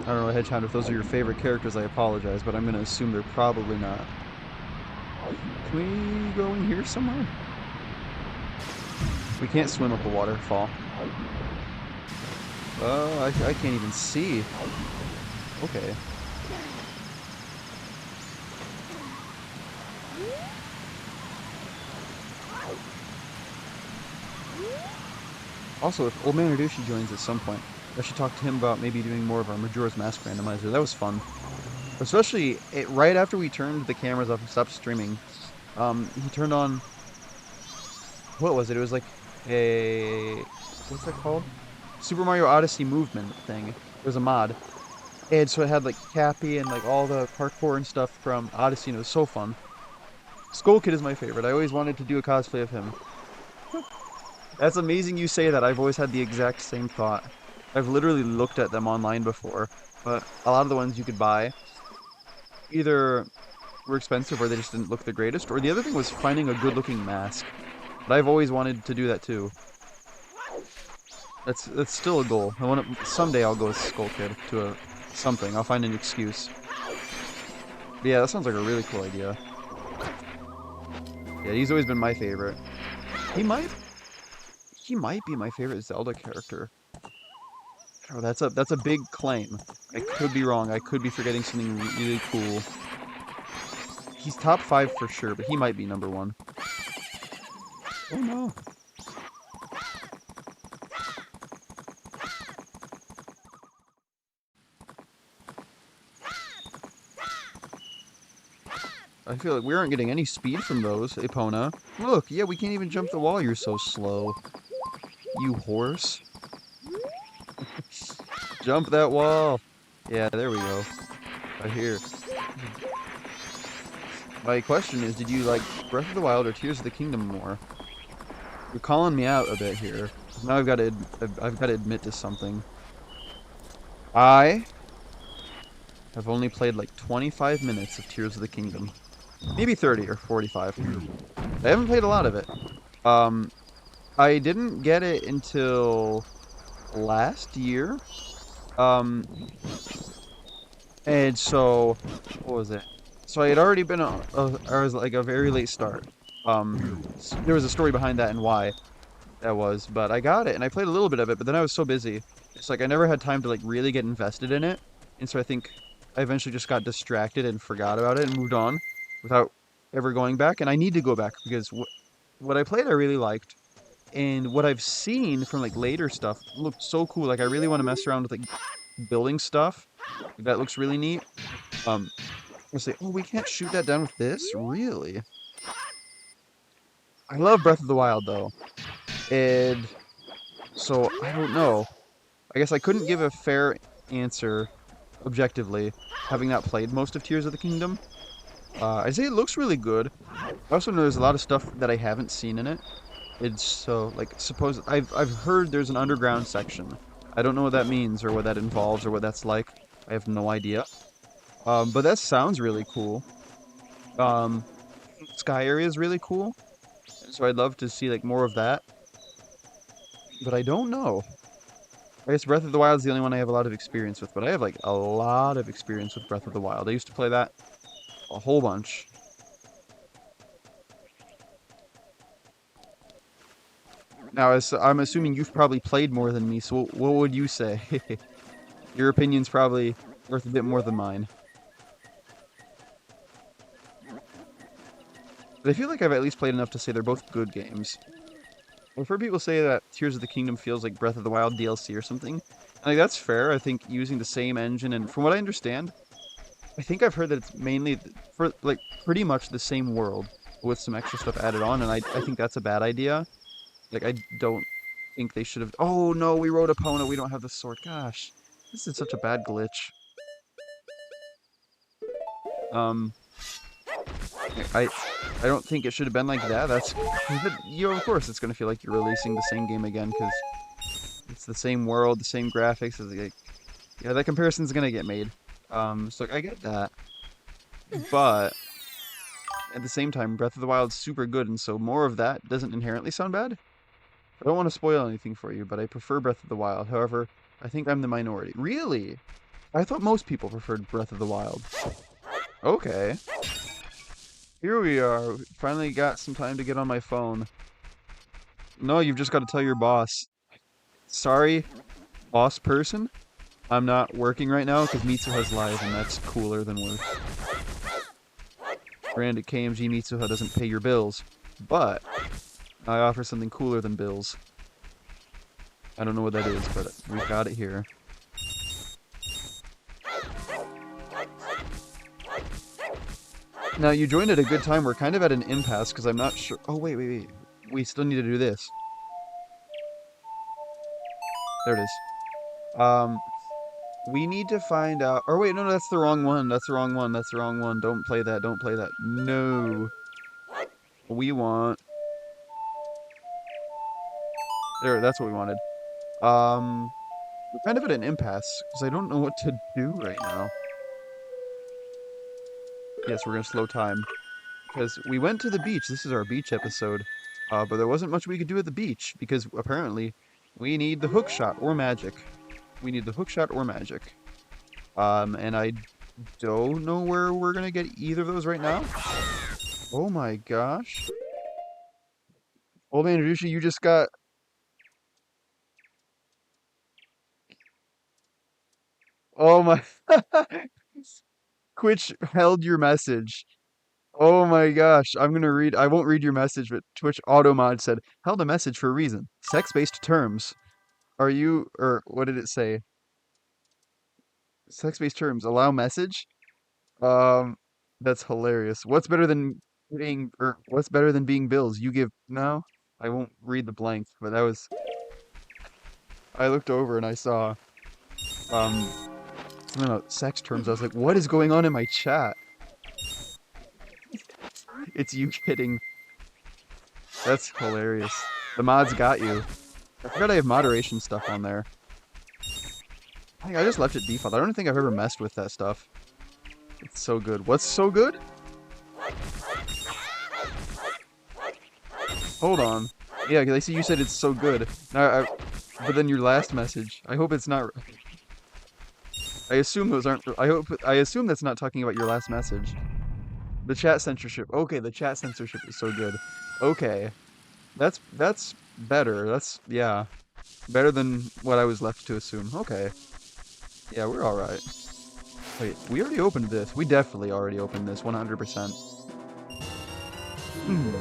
I don't know, Hedgehog, if those are your favorite characters, I apologize, but I'm going to assume they're probably not. Can we go in here somewhere? We can't swim up a waterfall. I can't even see. Okay. Also, if Old Man Radushi joins at some point, I should talk to him about maybe doing more of our Majora's Mask randomizer. That was fun. Especially right after we turned the cameras off and stopped streaming. He turned on... What was it? It was like a... What's that called? Super Mario Odyssey movement thing. It was a mod. And so it had like Cappy and like all the parkour and stuff from Odyssey, and it was so fun. Skull Kid is my favorite. I always wanted to do a cosplay of him. That's amazing you say that. I've always had the exact same thought. I've literally looked at them online before, but a lot of the ones you could buy either were expensive or they just didn't look the greatest, or the other thing was finding a good-looking mask. But I've always wanted to do that too. That's still a goal. Someday I'll go with Skull Kid to something. I'll find an excuse. But yeah, that sounds like a really cool idea. Yeah, he's always been my favorite. He might be my favorite Zelda character. Oh, that's a big claim. I could be wrong. I could be forgetting something really cool. He's top 5 for sure, but he might be number 1. Oh no. I feel like we aren't getting any speed from those, Epona. Look, yeah, we can't even jump the wall. You're so slow. You horse. Jump that wall. Yeah, there we go. Right here. My question is, did you like Breath of the Wild or Tears of the Kingdom more? You're calling me out a bit here. Now I've got to admit to something. I have only played like 25 minutes of Tears of the Kingdom. Maybe 30 or 45. I haven't played a lot of it. I didn't get it until last year. And so, what was it? So I had already been I was like a very late start. There was a story behind that and why that was, but I got it and I played a little bit of it, but then I was so busy. It's like I never had time to like really get invested in it. And so I think I eventually just got distracted and forgot about it and moved on without ever going back. And I need to go back because what I played I really liked. And what I've seen from like later stuff looked so cool. Like I really want to mess around with like building stuff. That looks really neat. Um, I say, oh, we can't shoot that down with this? Really? I love Breath of the Wild though. And so I don't know. I guess I couldn't give a fair answer objectively, having not played most of Tears of the Kingdom. I say it looks really good. I also know there's a lot of stuff that I haven't seen in it. It's so like suppose I've heard there's an underground section. I don't know what that means or what that involves or what that's like. I have no idea. But that sounds really cool. Um, Sky area is really cool. So I'd love to see like more of that. But I don't know. I guess Breath of the Wild is the only one I have a lot of experience with, but I have like a lot of experience with Breath of the Wild. I used to play that a whole bunch. Now, as I'm assuming you've probably played more than me, so what would you say? Your opinion's probably worth a bit more than mine. But I feel like I've at least played enough to say they're both good games. I've heard people say that Tears of the Kingdom feels like Breath of the Wild DLC or something. And like that's fair. I think using the same engine and from what I understand, I think I've heard that it's mainly for like pretty much the same world with some extra stuff added on, and I think that's a bad idea. Like I don't think they should have. Oh no, we rode Epona. We don't have the sword. Gosh, this is such a bad glitch. Um, I I don't think it should have been like that. That's you know, of course it's gonna feel like you're releasing the same game again because it's the same world, the same graphics. It's like, yeah, that comparison's gonna get made. So I get that, but at the same time, Breath of the Wild's super good, and so more of that doesn't inherently sound bad. I don't want to spoil anything for you, but I prefer Breath of the Wild. However, I think I'm the minority. Really? I thought most people preferred Breath of the Wild. Okay. Here we are. We finally got some time to get on my phone. No, you've just got to tell your boss. Sorry, boss person. I'm not working right now because Mitsuha's live, and that's cooler than work. Granted, KMG Mitsuha doesn't pay your bills, but I offer something cooler than bills. I don't know what that is, but we've got it here. Now, you joined at a good time. We're kind of at an impasse because I'm not sure. Oh, wait. We still need to do this. There it is. We need to find out. Or wait, no, that's the wrong one. That's the wrong one. That's the wrong one. Don't play that. Don't play that. No. We want. There, that's what we wanted. We're kind of at an impasse because I don't know what to do right now. Yes, we're gonna slow time because we went to the beach. This is our beach episode, but there wasn't much we could do at the beach because apparently we need the hook shot or magic. We need the hook shot or magic. And I don't know where we're gonna get either of those right now. Oh my gosh. Old man Rishi, you just got. Oh my. Twitch held your message. Oh my gosh. I'm gonna read. I won't read your message, but Twitch Automod said, held a message for a reason. Sex-based terms. Are you. Or what did it say? Sex-based terms. Allow message? Um, that's hilarious. What's better than being. Or what's better than being bills? You give. No? I won't read the blank, but that was. I looked over and I saw. Um. Something about sex terms. I was like, what is going on in my chat? It's you kidding. That's hilarious. The mods got you. I forgot I have moderation stuff on there. I think I just left it default. I don't think I've ever messed with that stuff. It's so good. What's so good? Hold on. Yeah, because I see you said it's so good. Now, but then your last message. I hope it's not. I assume those aren't. I assume that's not talking about your last message. The chat censorship. Okay, the chat censorship is so good. Okay. That's better. That's yeah. Better than what I was left to assume. Okay. Yeah, we're alright. Wait, we already opened this. We definitely already opened this, 100%. Hmm.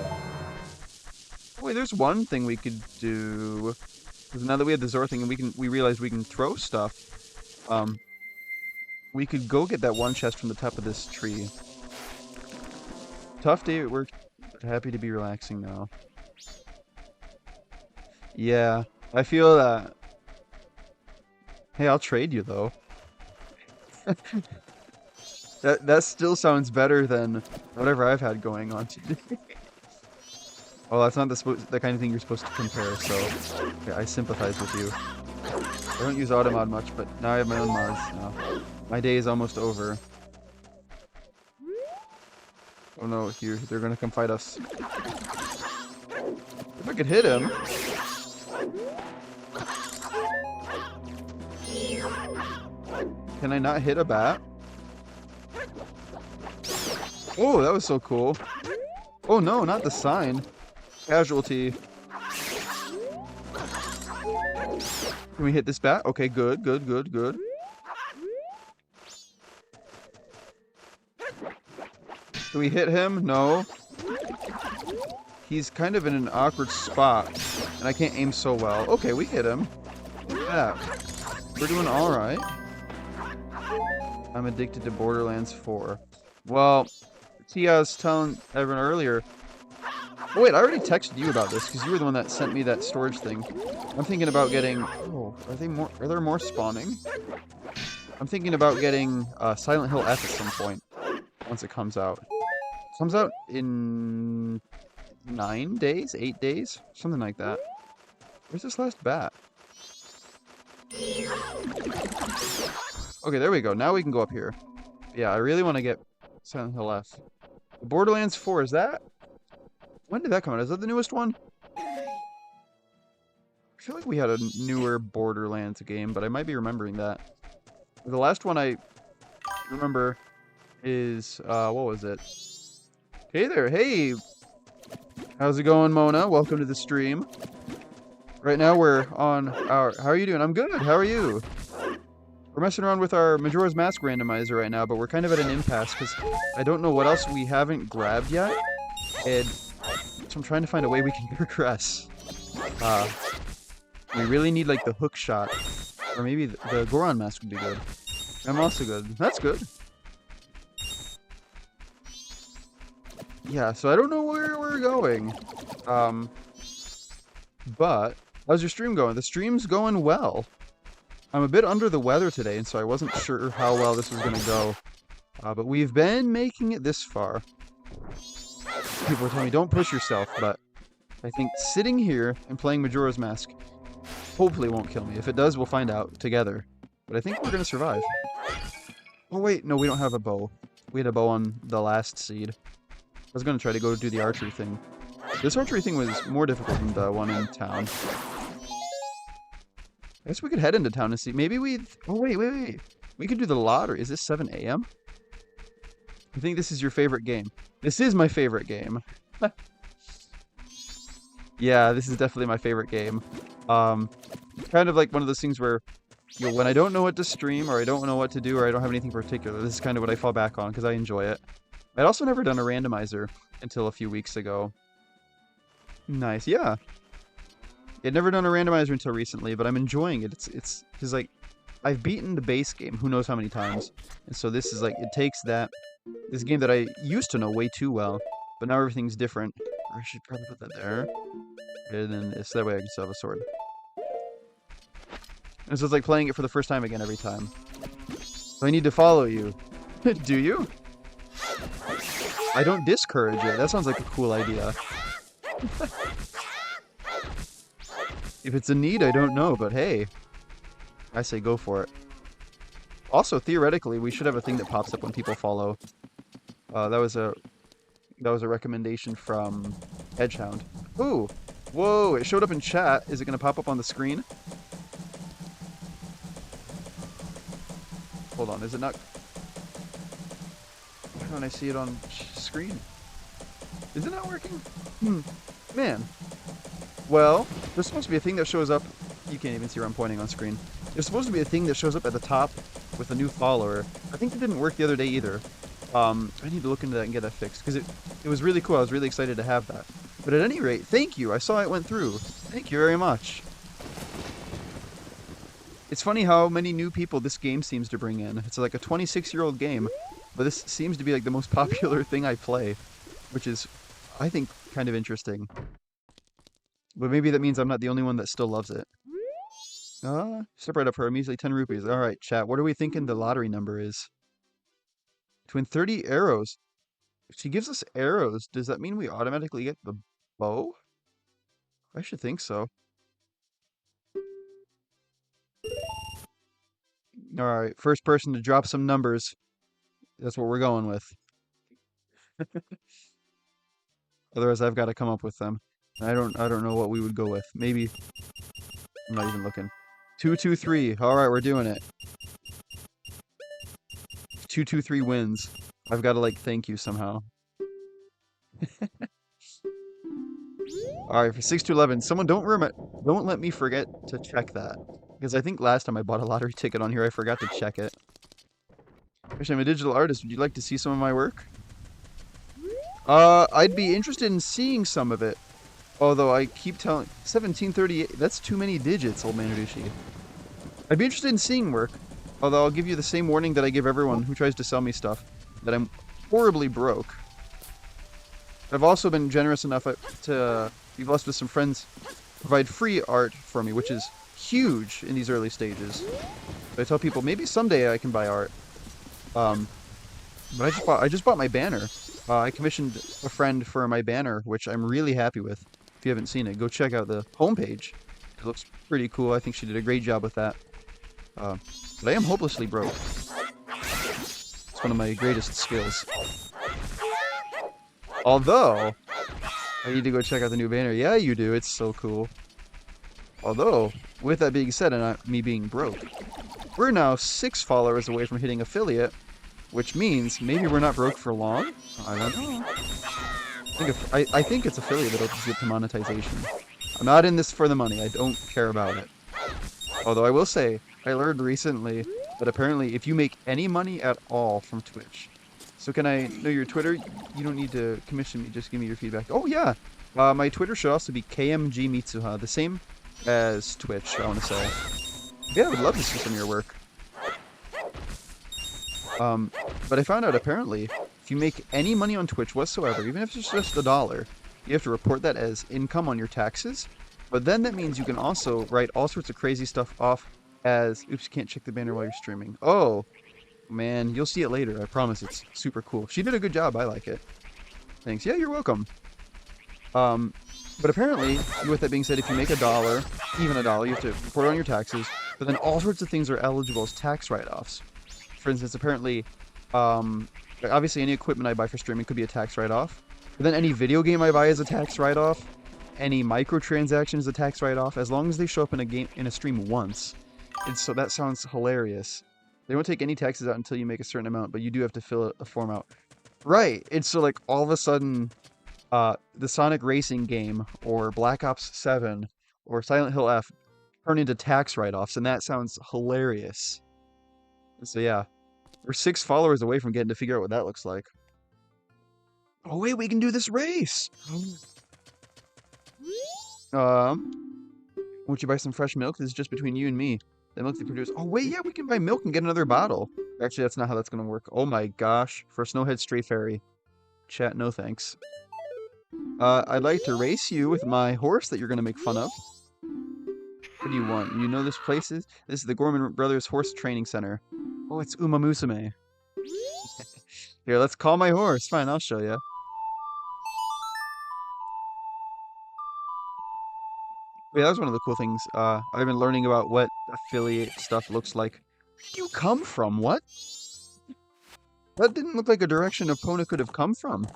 Wait, there's one thing we could do. 'Cause now that we have the Zor thing and we realize we can throw stuff, um, we could go get that one chest from the top of this tree. Tough day at work, but happy to be relaxing now. Yeah, I feel that. Hey, I'll trade you though. That still sounds better than whatever I've had going on today. Well, that's not the kind of thing you're supposed to compare, so okay, I sympathize with you. I don't use Automod much, but now I have my own mods now. My day is almost over. Oh no, here, they're gonna come fight us. If I could hit him. Can I not hit a bat? Oh, that was so cool. Oh no, not the sign. Casualty. Can we hit this bat? Okay, good, good, good, good. Can we hit him? No. He's kind of in an awkward spot, and I can't aim so well. Okay, we hit him. Look at that. We're doing alright. I'm addicted to Borderlands 4. Well, see, I was telling everyone earlier. Oh wait, I already texted you about this because you were the one that sent me that storage thing. I'm thinking about getting. Oh, are there more spawning? I'm thinking about getting Silent Hill F at some point once it comes out. It comes out in 9 days, 8 days, something like that. Where's this last bat? Okay, there we go. Now we can go up here. Yeah, I really want to get Silent Hill F. Borderlands 4, is that? When did that come out? Is that the newest one? I feel like we had a newer Borderlands game, but I might be remembering that. The last one I remember is, what was it? Hey there, hey! How's it going, Mona? Welcome to the stream. Right now we're on our... How are you doing? I'm good, how are you? We're messing around with our Majora's Mask randomizer right now, but we're kind of at an impasse because I don't know what else we haven't grabbed yet. And so I'm trying to find a way we can progress. We really need like the hook shot. Or maybe the Goron mask would be good. I'm also good. That's good. Yeah, so I don't know where we're going. But how's your stream going? The stream's going well. I'm a bit under the weather today, and so I wasn't sure how well this was going to go. But we've been making it this far. People were telling me, don't push yourself, but I think sitting here and playing Majora's Mask hopefully won't kill me. If it does, we'll find out together. But I think we're going to survive. Oh wait, no, we don't have a bow. We had a bow on the last seed. I was going to try to go do the archery thing. This archery thing was more difficult than the one in town. I guess we could head into town and see. Maybe we... Oh, wait. We could do the lottery. Is this 7 a.m.? I think this is your favorite game. This is my favorite game. Yeah, this is definitely my favorite game. Kind of like one of those things where, you know, when I don't know what to stream, or I don't know what to do, or I don't have anything particular, this is kind of what I fall back on, because I enjoy it. I'd also never done a randomizer until a few weeks ago. Nice, yeah. I'd never done a randomizer until recently, but I'm enjoying it. It's because like I've beaten the base game who knows how many times, and so this is like it takes this game that I used to know way too well, but now everything's different. I should probably put that there, and then it's that way I can still have a sword. And so it's like playing it for the first time again every time. So I need to follow you. Do you? I don't discourage it. That sounds like a cool idea. If it's a need, I don't know, but hey, I say go for it. Also, theoretically, we should have a thing that pops up when people follow. That was a recommendation from Edgehound. Ooh, whoa! It showed up in chat. Is it gonna pop up on the screen? Hold on, is it not? Why don't I see it on screen. Is it not working? Man. Well, there's supposed to be a thing that shows up. You can't even see where I'm pointing on screen. There's supposed to be a thing that shows up at the top with a new follower. I think it didn't work the other day either. I need to look into that and get that fixed because it was really cool. I was really excited to have that. But at any rate, thank you. I saw it went through. Thank you very much. It's funny how many new people this game seems to bring in. It's like a 26-year-old game, but this seems to be like the most popular thing I play, which is, I think, kind of interesting. But maybe that means I'm not the only one that still loves it. Step right up for a measly 10 rupees. All right, chat. What are we thinking the lottery number is? Between 30 arrows. If she gives us arrows, does that mean we automatically get the bow? I should think so. All right, first person to drop some numbers. That's what we're going with. Otherwise, I've got to come up with them. I don't know what we would go with. Maybe I'm not even looking. 223. All right, we're doing it. 223 wins. I've got to like thank you somehow. All right, for 6 to 11. Someone don't let me forget to check that because I think last time I bought a lottery ticket on here, I forgot to check it. Actually, I'm a digital artist. Would you like to see some of my work? I'd be interested in seeing some of it. Although I keep telling 1738, that's too many digits, old man Udushi. I'd be interested in seeing work. Although I'll give you the same warning that I give everyone who tries to sell me stuff, that I'm horribly broke. I've also been generous enough to be blessed with some friends provide free art for me, which is huge in these early stages. But I tell people maybe someday I can buy art. But I just bought my banner. I commissioned a friend for my banner, which I'm really happy with. If you haven't seen it, go check out the homepage. It looks pretty cool. I think she did a great job with that. But I am hopelessly broke. It's one of my greatest skills. Although, I need to go check out the new banner. Yeah, you do. It's so cool. Although, with that being said, and not me being broke, we're now 6 followers away from hitting affiliate, which means maybe we're not broke for long. I don't know. I think it's affiliate that'll just get to monetization. I'm not in this for the money. I don't care about it. Although I will say, I learned recently that apparently if you make any money at all from Twitch, so can I know your Twitter? You don't need to commission me, just give me your feedback. Oh yeah, my Twitter should also be KMG Mitsuha, the same as Twitch, I want to say. Yeah, I would love to see some of your work. But I found out apparently, if you make any money on Twitch whatsoever, even if it's just $1, you have to report that as income on your taxes. But then that means you can also write all sorts of crazy stuff off as, oops, you can't check the banner while you're streaming. Oh, man, you'll see it later. I promise it's super cool. She did a good job. I like it. Thanks. Yeah, you're welcome. But apparently, with that being said, if you make $1, even $1, you have to report it on your taxes. But then all sorts of things are eligible as tax write-offs. For instance, apparently, obviously any equipment I buy for streaming could be a tax write-off. But then any video game I buy is a tax write-off. Any microtransactions is a tax write-off, as long as they show up in a stream once. And so that sounds hilarious. They don't take any taxes out until you make a certain amount, but you do have to fill a form out. Right. And so like all of a sudden, the Sonic Racing game or Black Ops 7 or Silent Hill F turn into tax write-offs, and that sounds hilarious. So yeah, we're 6 followers away from getting to figure out what that looks like. Oh wait, we can do this race! Won't you buy some fresh milk? This is just between you and me. The milk they produce. Oh wait, yeah, we can buy milk and get another bottle. Actually, that's not how that's gonna work. Oh my gosh, for a Snowhead Stray Fairy. Chat, no thanks. I'd like to race you with my horse that you're gonna make fun of. What do you want? You know this place is? This is the Gorman Brothers Horse Training Center. Oh, it's Uma Musume. Here, let's call my horse. Fine, I'll show you. Yeah, that was one of the cool things. I've been learning about what affiliate stuff looks like. Where did you come from? What? That didn't look like a direction Epona could have come from.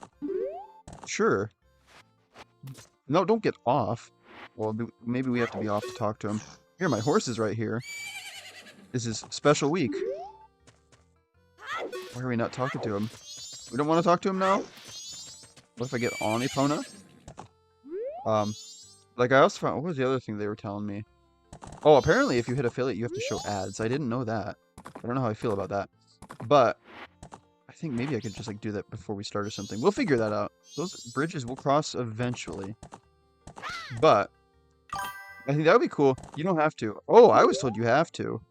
Sure. No, don't get off. Well, maybe we have to be off to talk to him. Here, my horse is right here. This is special week. Why are we not talking to him? We don't want to talk to him now? What if I get on Epona? Like I also found, what was the other thing they were telling me? Oh, apparently if you hit affiliate, you have to show ads. I didn't know that. I don't know how I feel about that. But I think maybe I could just like do that before we start or something. We'll figure that out. Those bridges will cross eventually. But I think that would be cool. You don't have to. Oh, I was told you have to.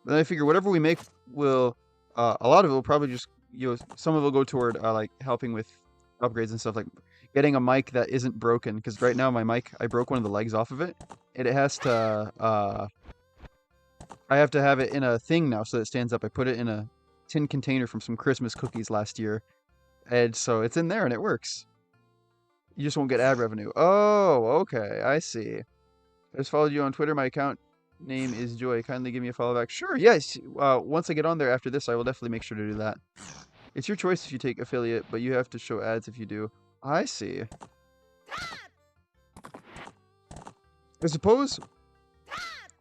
Then I figure whatever we make will, a lot of it will probably just, some of it will go toward like helping with upgrades and stuff, like getting a mic that isn't broken. Because right now my mic, I broke one of the legs off of it, and it has to, I have to have it in a thing now so that it stands up. I put it in a tin container from some Christmas cookies last year, and so it's in there and it works. You just won't get ad revenue. Oh, okay, I see. I just followed you on Twitter. My account name is Joy. Kindly give me a follow back. Sure, yes. Once I get on there after this, I will definitely make sure to do that. It's your choice if you take affiliate, but you have to show ads if you do. I see. I suppose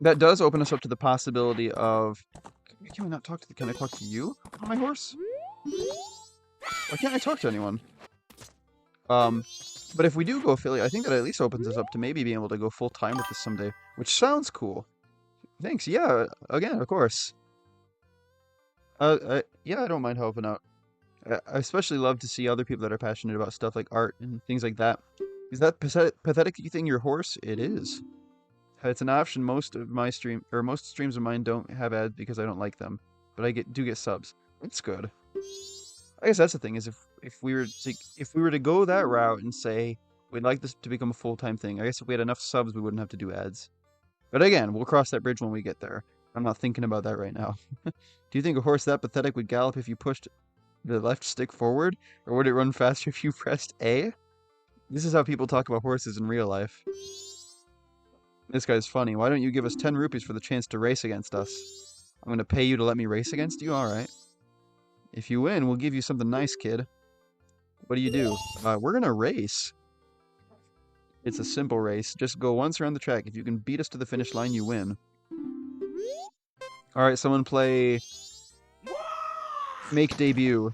that does open us up to the possibility of... Can we not talk to the... Can I talk to you on my horse? Why can't I talk to anyone? But if we do go affiliate, I think that at least opens us up to maybe being able to go full-time with this someday, which sounds cool. Thanks. Yeah, again, of course. Yeah, I don't mind helping out. I especially love to see other people that are passionate about stuff like art and things like that. Is that pathetic you think your horse? It is. It's an option. Most streams of mine don't have ads because I don't like them, but I do get subs. That's good. I guess that's the thing, is if we were to go that route and say we'd like this to become a full-time thing, I guess if we had enough subs, we wouldn't have to do ads. But again, we'll cross that bridge when we get there. I'm not thinking about that right now. Do you think a horse that pathetic would gallop if you pushed the left stick forward, or would it run faster if you pressed A? This is how people talk about horses in real life. This guy's funny. Why don't you give us 10 rupees for the chance to race against us? I'm going to pay you to let me race against you? Alright. If you win, we'll give you something nice, kid. What do you do? We're gonna race. It's a simple race. Just go once around the track. If you can beat us to the finish line, you win. Alright, someone play... Make Debut.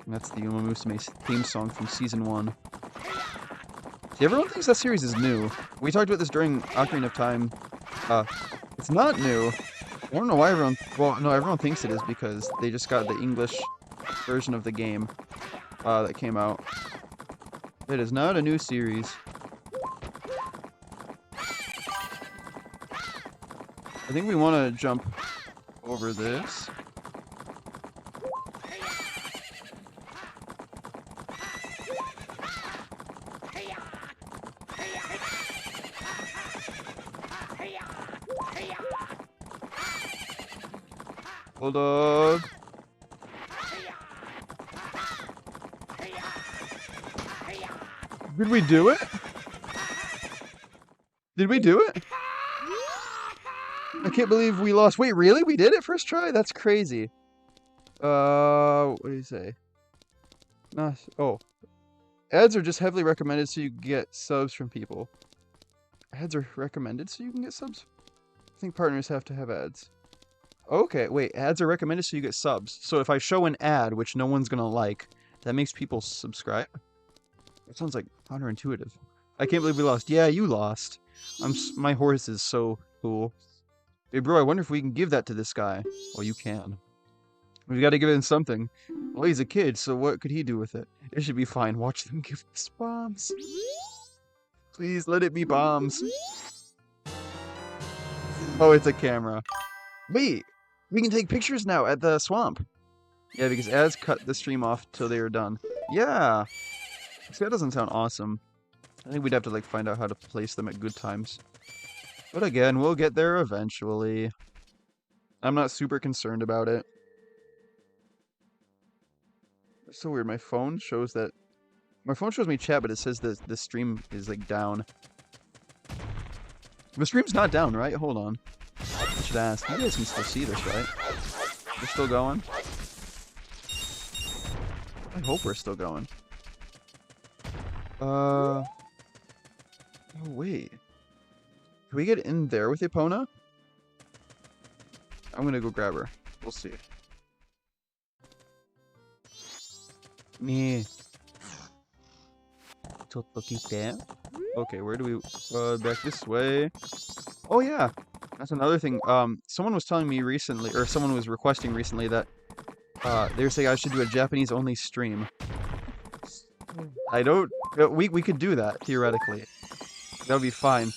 And that's the Uma Musume theme song from Season 1. See, everyone thinks that series is new. We talked about this during Ocarina of Time. It's not new. I don't know why everyone... Well, no, everyone thinks it is because they just got the English version of the game that came out. It is not a new series. I think we want to jump over this. Bulldog. Did we do it? Did we do it? I can't believe we lost. Wait, really? We did it first try? That's crazy. What do you say? Oh. Ads are just heavily recommended so you get subs from people. Ads are recommended so you can get subs? I think partners have to have ads. Okay, wait, ads are recommended so you get subs. So if I show an ad, which no one's gonna like, that makes people subscribe? That sounds like counterintuitive. I can't believe we lost. Yeah, you lost. My horse is so cool. Hey bro, I wonder if we can give that to this guy. Well, you can. We've got to give him something. Well, he's a kid, so what could he do with it? It should be fine. Watch them give us bombs. Please, let it be bombs. Oh, it's a camera. Wait, we can take pictures now at the swamp. Yeah, because ads cut the stream off till they were done. Yeah. See, that doesn't sound awesome. I think we'd have to like find out how to place them at good times. But again, we'll get there eventually. I'm not super concerned about it. It's so weird. My phone shows me chat, but it says that the stream is like down. The stream's not down, right? Hold on. I should ask. You guys can still see this, right? We're still going? I hope we're still going. Oh, wait. Can we get in there with Epona? I'm gonna go grab her. We'll see. ねちょっと来て. Okay, where do we back this way? Oh yeah. That's another thing. Someone was telling me recently, or someone was requesting recently that they were saying I should do a Japanese only stream. I don't we could do that theoretically. That would be fine.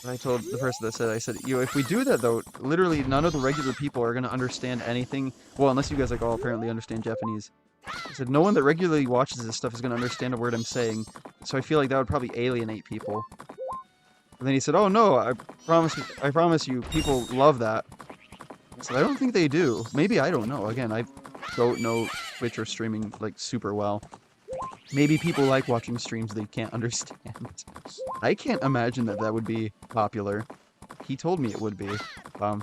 And I told the person that said, I said, if we do that though, literally none of the regular people are gonna understand anything. Well, unless you guys like all apparently understand Japanese. I said, no one that regularly watches this stuff is gonna understand a word I'm saying. So I feel like that would probably alienate people. And then he said, oh no, I promise you, people love that. I said, I don't think they do. Maybe, I don't know. Again, I don't know Twitch or streaming like super well. Maybe people like watching streams they can't understand. I can't imagine that that would be popular. He told me it would be. So I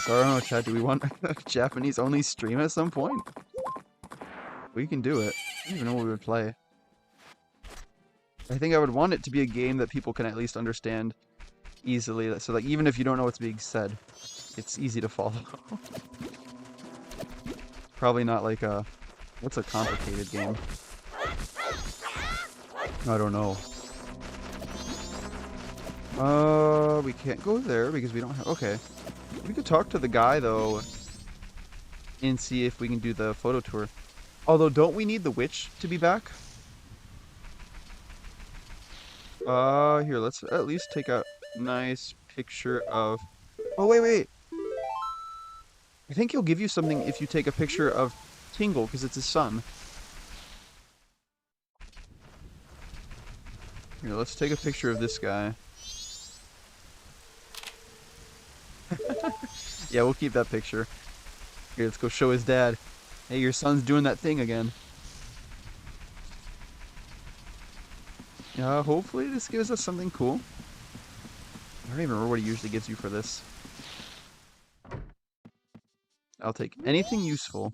don't know, chat, do we want a Japanese-only stream at some point? We can do it. I don't even know what we would play. I think I would want it to be a game that people can at least understand easily. So like, even if you don't know what's being said, it's easy to follow. Probably not like a... What's a complicated game? I don't know. We can't go there because we don't have... Okay. We could talk to the guy, though, and see if we can do the photo tour. Although, don't we need the witch to be back? Here, let's at least take a nice picture of... Oh, wait. I think he'll give you something if you take a picture of Tingle, because it's his son. Here, let's take a picture of this guy. Yeah, we'll keep that picture. Here, let's go show his dad. Hey, your son's doing that thing again. Hopefully this gives us something cool. I don't even remember what he usually gives you for this. I'll take anything useful.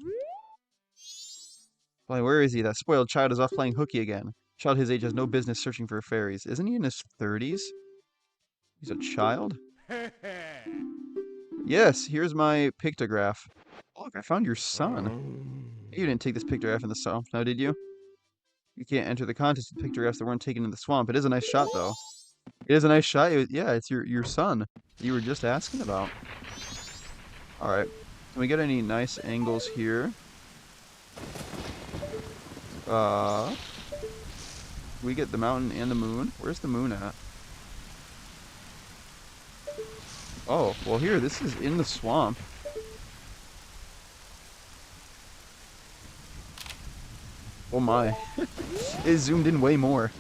Boy, where is he? That spoiled child is off playing hooky again. Child his age has no business searching for fairies. Isn't he in his 30s? He's a child? Yes, here's my pictograph. Look, I found your son. You didn't take this pictograph in the swamp, now did you? You can't enter the contest with pictographs that weren't taken in the swamp. It is a nice shot, though. It is a nice shot. Yeah, it's your son you were just asking about. Alright. Can we get any nice angles here? We get the mountain and the moon. Where's the moon at? Oh, well here, this is in the swamp. Oh my. It zoomed in way more.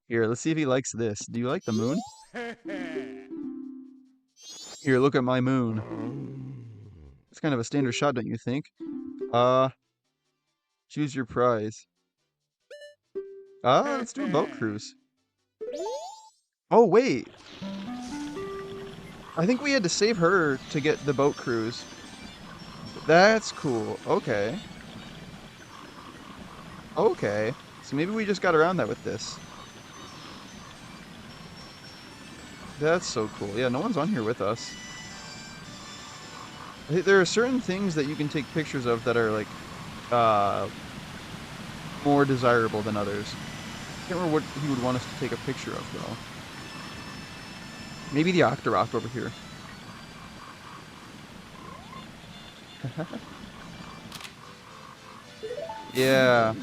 Here, let's see if he likes this. Do you like the moon? Here, look at my moon. It's kind of a standard shot, don't you think? Choose your prize. Let's do a boat cruise. Oh, wait. I think we had to save her to get the boat cruise. That's cool. Okay. Okay. So maybe we just got around that with this. That's so cool. Yeah, no one's on here with us. There are certain things that you can take pictures of that are, like, more desirable than others. I can't remember what he would want us to take a picture of, though. Maybe the Octorok over here. Yeah.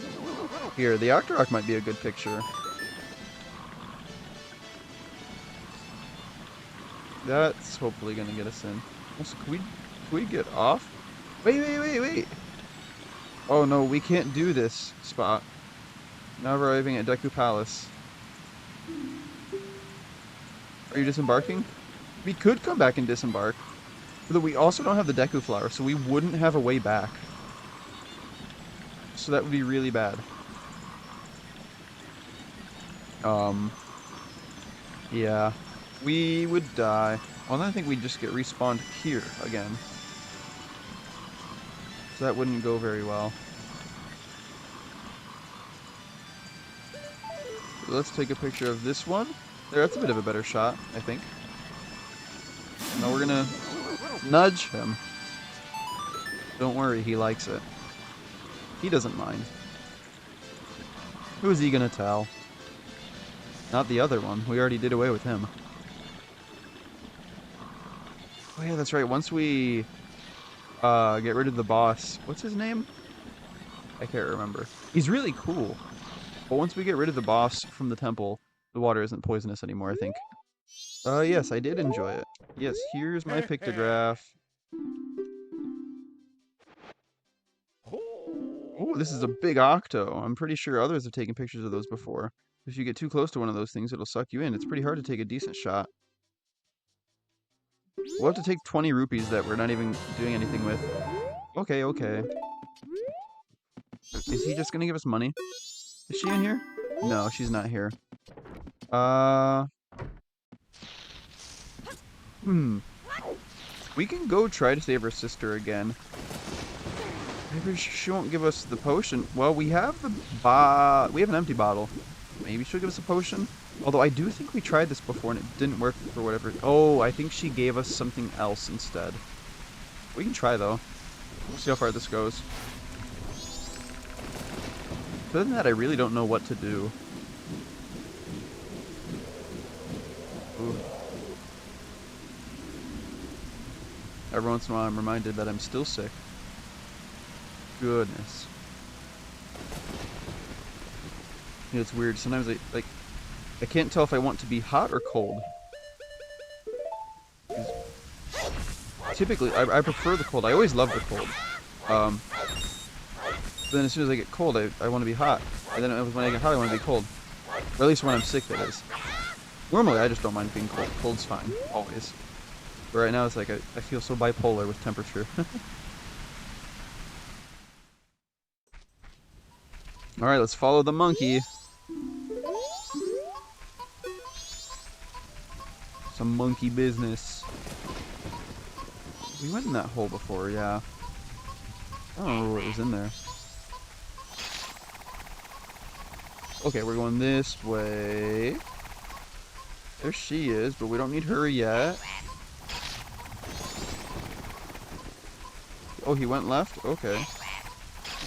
Here, the Octorok might be a good picture. That's hopefully gonna get us in. Also, can we get off? Wait. Oh no, we can't do this spot. Now arriving at Deku Palace. Are you disembarking? We could come back and disembark. But we also don't have the Deku Flower, so we wouldn't have a way back. So that would be really bad. Yeah. We would die. Well, then I think we'd just get respawned here again. So that wouldn't go very well. So let's take a picture of this one. There, that's a bit of a better shot, I think. Now we're gonna nudge him. Don't worry, he likes it. He doesn't mind. Who is he gonna tell? Not the other one. We already did away with him. Oh yeah, that's right. Once we get rid of the boss, what's his name? I can't remember. He's really cool. But once we get rid of the boss from the temple, the water isn't poisonous anymore, I think. Yes, I did enjoy it. Yes, here's my pictograph. Oh, this is a big octo. I'm pretty sure others have taken pictures of those before. If you get too close to one of those things, it'll suck you in. It's pretty hard to take a decent shot. We'll have to take 20 rupees that we're not even doing anything with. Okay, okay. Is he just gonna give us money? Is she in here? No, she's not here. Uh... Hmm. We can go try to save her sister again. Maybe she won't give us the potion. Well, we have we have an empty bottle. Maybe she'll give us a potion. Although I do think we tried this before and it didn't work for whatever. Oh, I think she gave us something else instead. We can try though. We'll see how far this goes. Other than that, I really don't know what to do. Ooh. Every once in a while, I'm reminded that I'm still sick. Goodness. You know, it's weird. Sometimes I can't tell if I want to be hot or cold. Typically, I prefer the cold. I always love the cold. Then as soon as I get cold, I want to be hot. And then when I get hot, I want to be cold. Or at least when I'm sick, that is. Normally, I just don't mind being cold. Cold's fine, always. But right now, it's like I feel so bipolar with temperature. Alright, let's follow the monkey. Some monkey business. We went in that hole before, yeah. I don't remember what was in there. Okay, we're going this way. There she is, but we don't need her yet. Oh, he went left? Okay.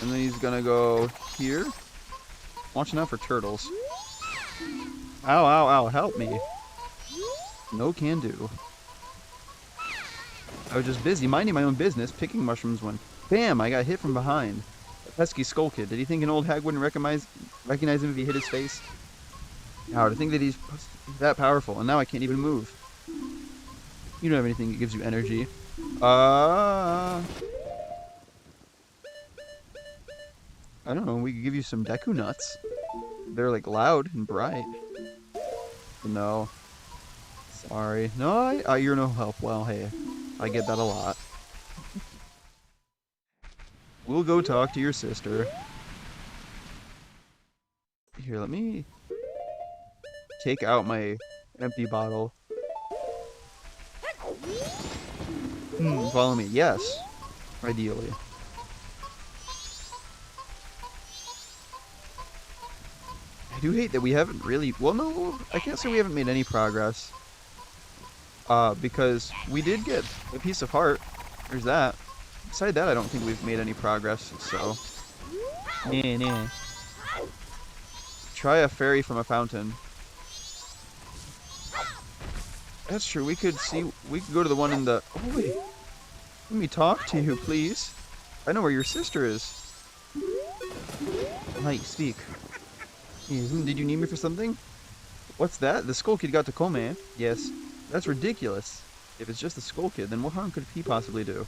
And then he's gonna go here. Watching out for turtles. Ow, ow, ow, help me. No can do. I was just busy minding my own business, picking mushrooms when, bam, I got hit from behind. A pesky skull kid. Did he think an old hag wouldn't recognize him if he hit his face? Now, to think that he's that powerful, and now I can't even move. You don't have anything that gives you energy. I don't know, we could give you some Deku nuts. They're like loud and bright. No. Sorry. No, you're no help. Well, hey, I get that a lot. We'll go talk to your sister. Here, let me take out my empty bottle. Follow me. Yes. Ideally. I do hate that we haven't really... Well, no, I can't say we haven't made any progress. Because we did get a piece of heart. There's that. Beside that, I don't think we've made any progress, so... Nah. Try a fairy from a fountain. That's true, we could go to the one in the... Oh, wait. Let me talk to you, please. I know where your sister is. Hi, speak. Did you need me for something? What's that? The Skull Kid got to Kome? Yes. That's ridiculous. If it's just the Skull Kid, then what harm could he possibly do?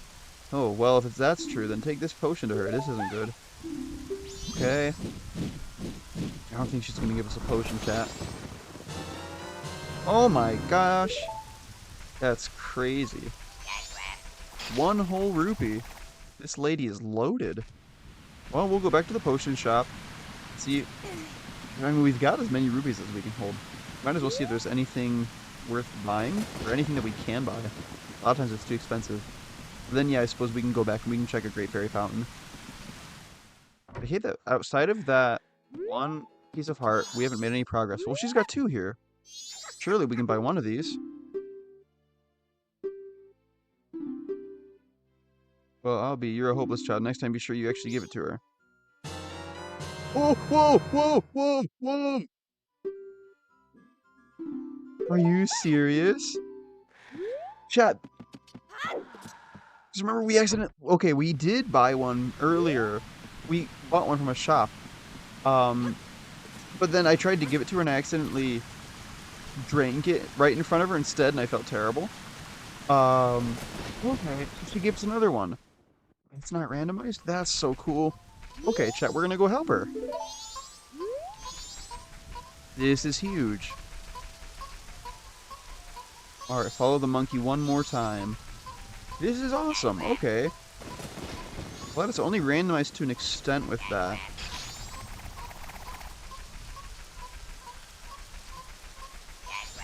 Oh, well, if that's true, then take this potion to her. This isn't good. Okay. I don't think she's gonna give us a potion, chat. Oh my gosh. That's crazy. One whole rupee. This lady is loaded. Well, we'll go back to the potion shop. See, I mean, we've got as many rupees as we can hold. Might as well see if there's anything worth buying, or anything that we can buy. A lot of times it's too expensive. But then, yeah, I suppose we can go back and we can check a Great Fairy Fountain. I hate that outside of that one piece of heart, we haven't made any progress. Well, she's got two here. Surely we can buy one of these. Well, you're a hopeless child. Next time, be sure you actually give it to her. Oh, whoa, whoa, whoa, whoa! Are you serious? Chat, just remember we accidentally... Okay, we did buy one earlier. We bought one from a shop. Um, but then I tried to give it to her and I accidentally drank it right in front of her instead, and I felt terrible. Um, okay, she gave us another one. It's not randomized? That's so cool. Okay, chat, we're gonna go help her. This is huge. Alright, follow the monkey one more time. This is awesome. Okay. Well, it's only randomized to an extent with that.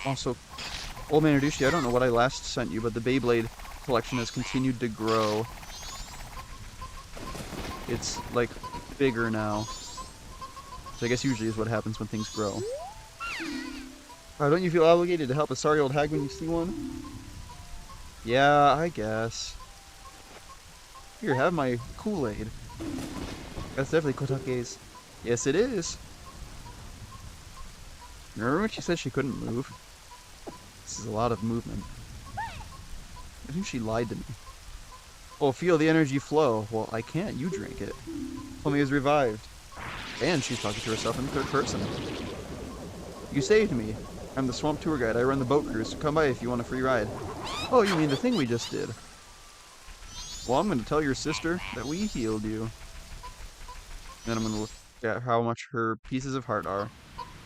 Also, Old Man Adushi, I don't know what I last sent you, but the Beyblade collection has continued to grow. It's, like, bigger now. So I guess usually is what happens when things grow. Don't you feel obligated to help a sorry old hag when you see one? Yeah, I guess. Here, have my Kool-Aid. That's definitely Kotake's. Yes, it is. Remember when she said she couldn't move? This is a lot of movement. I think she lied to me. Oh, feel the energy flow. Well, I can't. You drink it. Homie is revived. And she's talking to herself in the third person. You saved me. I'm the swamp tour guide. I run the boat cruise. So come by if you want a free ride. Oh, you mean the thing we just did? Well, I'm going to tell your sister that we healed you. Then I'm going to look at how much her pieces of heart are.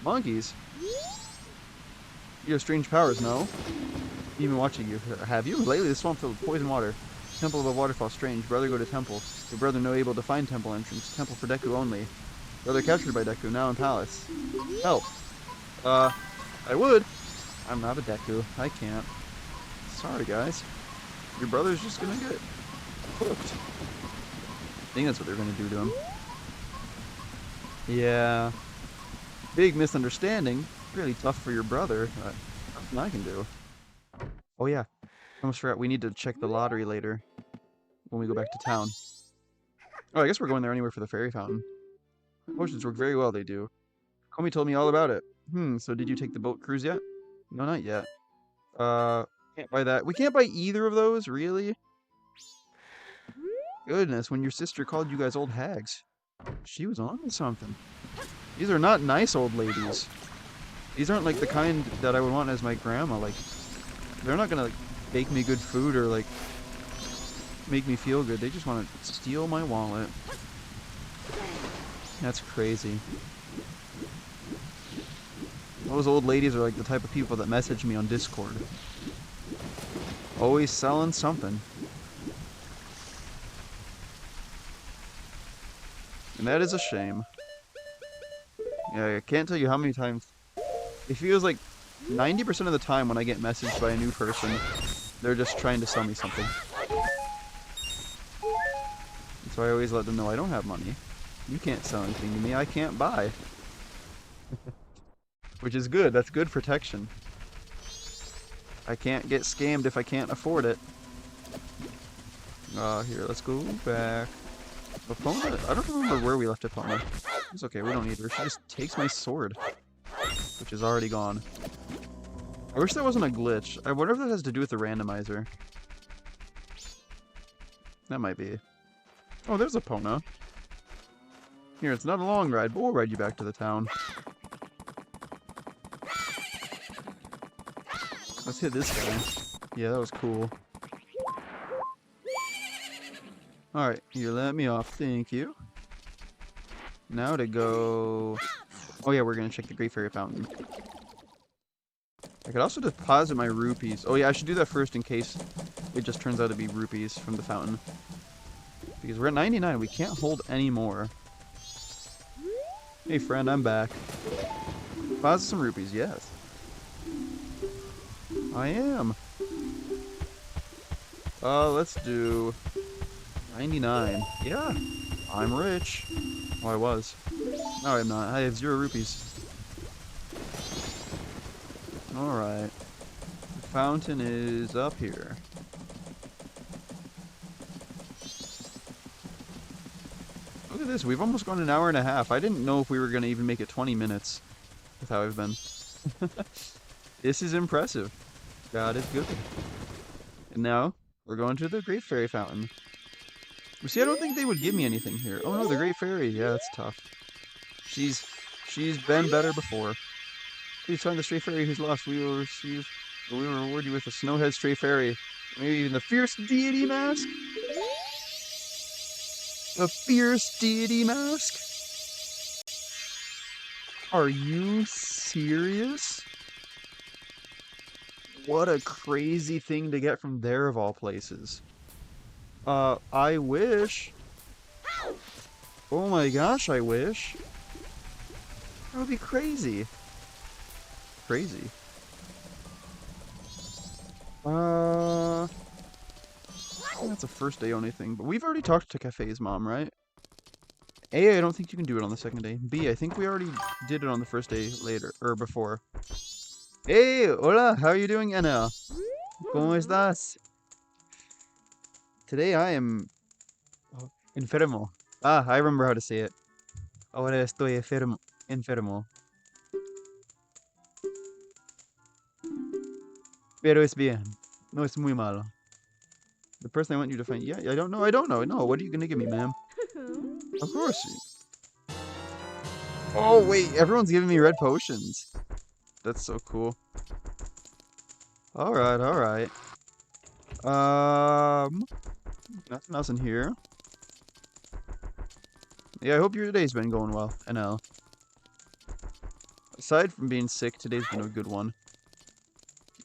Monkeys? You have strange powers, no? Even watching you. Have you? Lately, the swamp filled with poison water. Temple of a waterfall, strange. Brother, go to temple. Your brother no able to find temple entrance. Temple for Deku only. Brother captured by Deku, now in palace. Help. I would. I'm not a Deku. I can't. Sorry, guys. Your brother's just gonna get cooked. I think that's what they're gonna do to him. Yeah. Big misunderstanding. Really tough for your brother, but nothing I can do. Oh yeah. Almost forgot, we need to check the lottery later. When we go back to town. Oh, I guess we're going there anyway for the fairy fountain. Potions work very well, they do. Komi told me all about it. So did you take the boat cruise yet? No, not yet. Can't buy that. We can't buy either of those, really? Goodness, when your sister called you guys old hags. She was on to something. These are not nice old ladies. These aren't like the kind that I would want as my grandma. Like, they're not gonna like, bake me good food or like make me feel good. They just want to steal my wallet. That's crazy. Those old ladies are like the type of people that message me on Discord. Always selling something. And that is a shame. Yeah, I can't tell you how many times. It feels like 90% of the time when I get messaged by a new person, they're just trying to sell me something. And so I always let them know I don't have money. You can't sell anything to me. I can't buy. Which is good. That's good protection. I can't get scammed if I can't afford it. Here, let's go back. Epona? I don't remember where we left Epona. It's okay, we don't need her. She just takes my sword. Which is already gone. I wish there wasn't a glitch. I wonder if that has to do with the randomizer. That might be. Oh, there's Epona. Here, it's not a long ride, but we'll ride you back to the town. Let's hit this guy. Yeah, that was cool. Alright, here, let me off. Thank you. Now to go... Oh yeah, we're gonna check the Great Fairy Fountain. I could also deposit my rupees. Oh yeah, I should do that first in case it just turns out to be rupees from the fountain. Because we're at 99, we can't hold any more. Hey friend, I'm back. Deposit some rupees, yes. I am. Let's do 99. Yeah, I'm rich. Oh, I was. No, I'm not. I have 0 rupees. Alright. The fountain is up here. Look at this. We've almost gone an hour and a half. I didn't know if we were going to even make it 20 minutes with how I've been. This is impressive. God is good. And now, we're going to the Great Fairy Fountain. See, I don't think they would give me anything here. Oh no, the Great Fairy. Yeah, that's tough. She's been better before. Please find the stray fairy who's lost. We will reward you with a snowhead stray fairy. Maybe even the fierce deity mask? A fierce deity mask? Are you serious? What a crazy thing to get from there of all places. I wish. Oh my gosh, I wish. That would be crazy. Crazy. That's a first day only thing, but we've already talked to Cafe's mom, right? A, I don't think you can do it on the second day. B, I think we already did it on the first day later, or before. Hey, hola, how are you doing, Anna? ¿Cómo estás? Today I am enfermo. Ah, I remember how to say it. Ahora estoy enfermo. Pero es bien. No es muy malo. The person I want you to find. Yeah, I don't know. No, what are you gonna give me, ma'am? Of course. Oh, wait, everyone's giving me red potions. That's so cool. Alright. Nothing else in here. Yeah, I hope your day's been going well, NL. Aside from being sick, today's been a good one.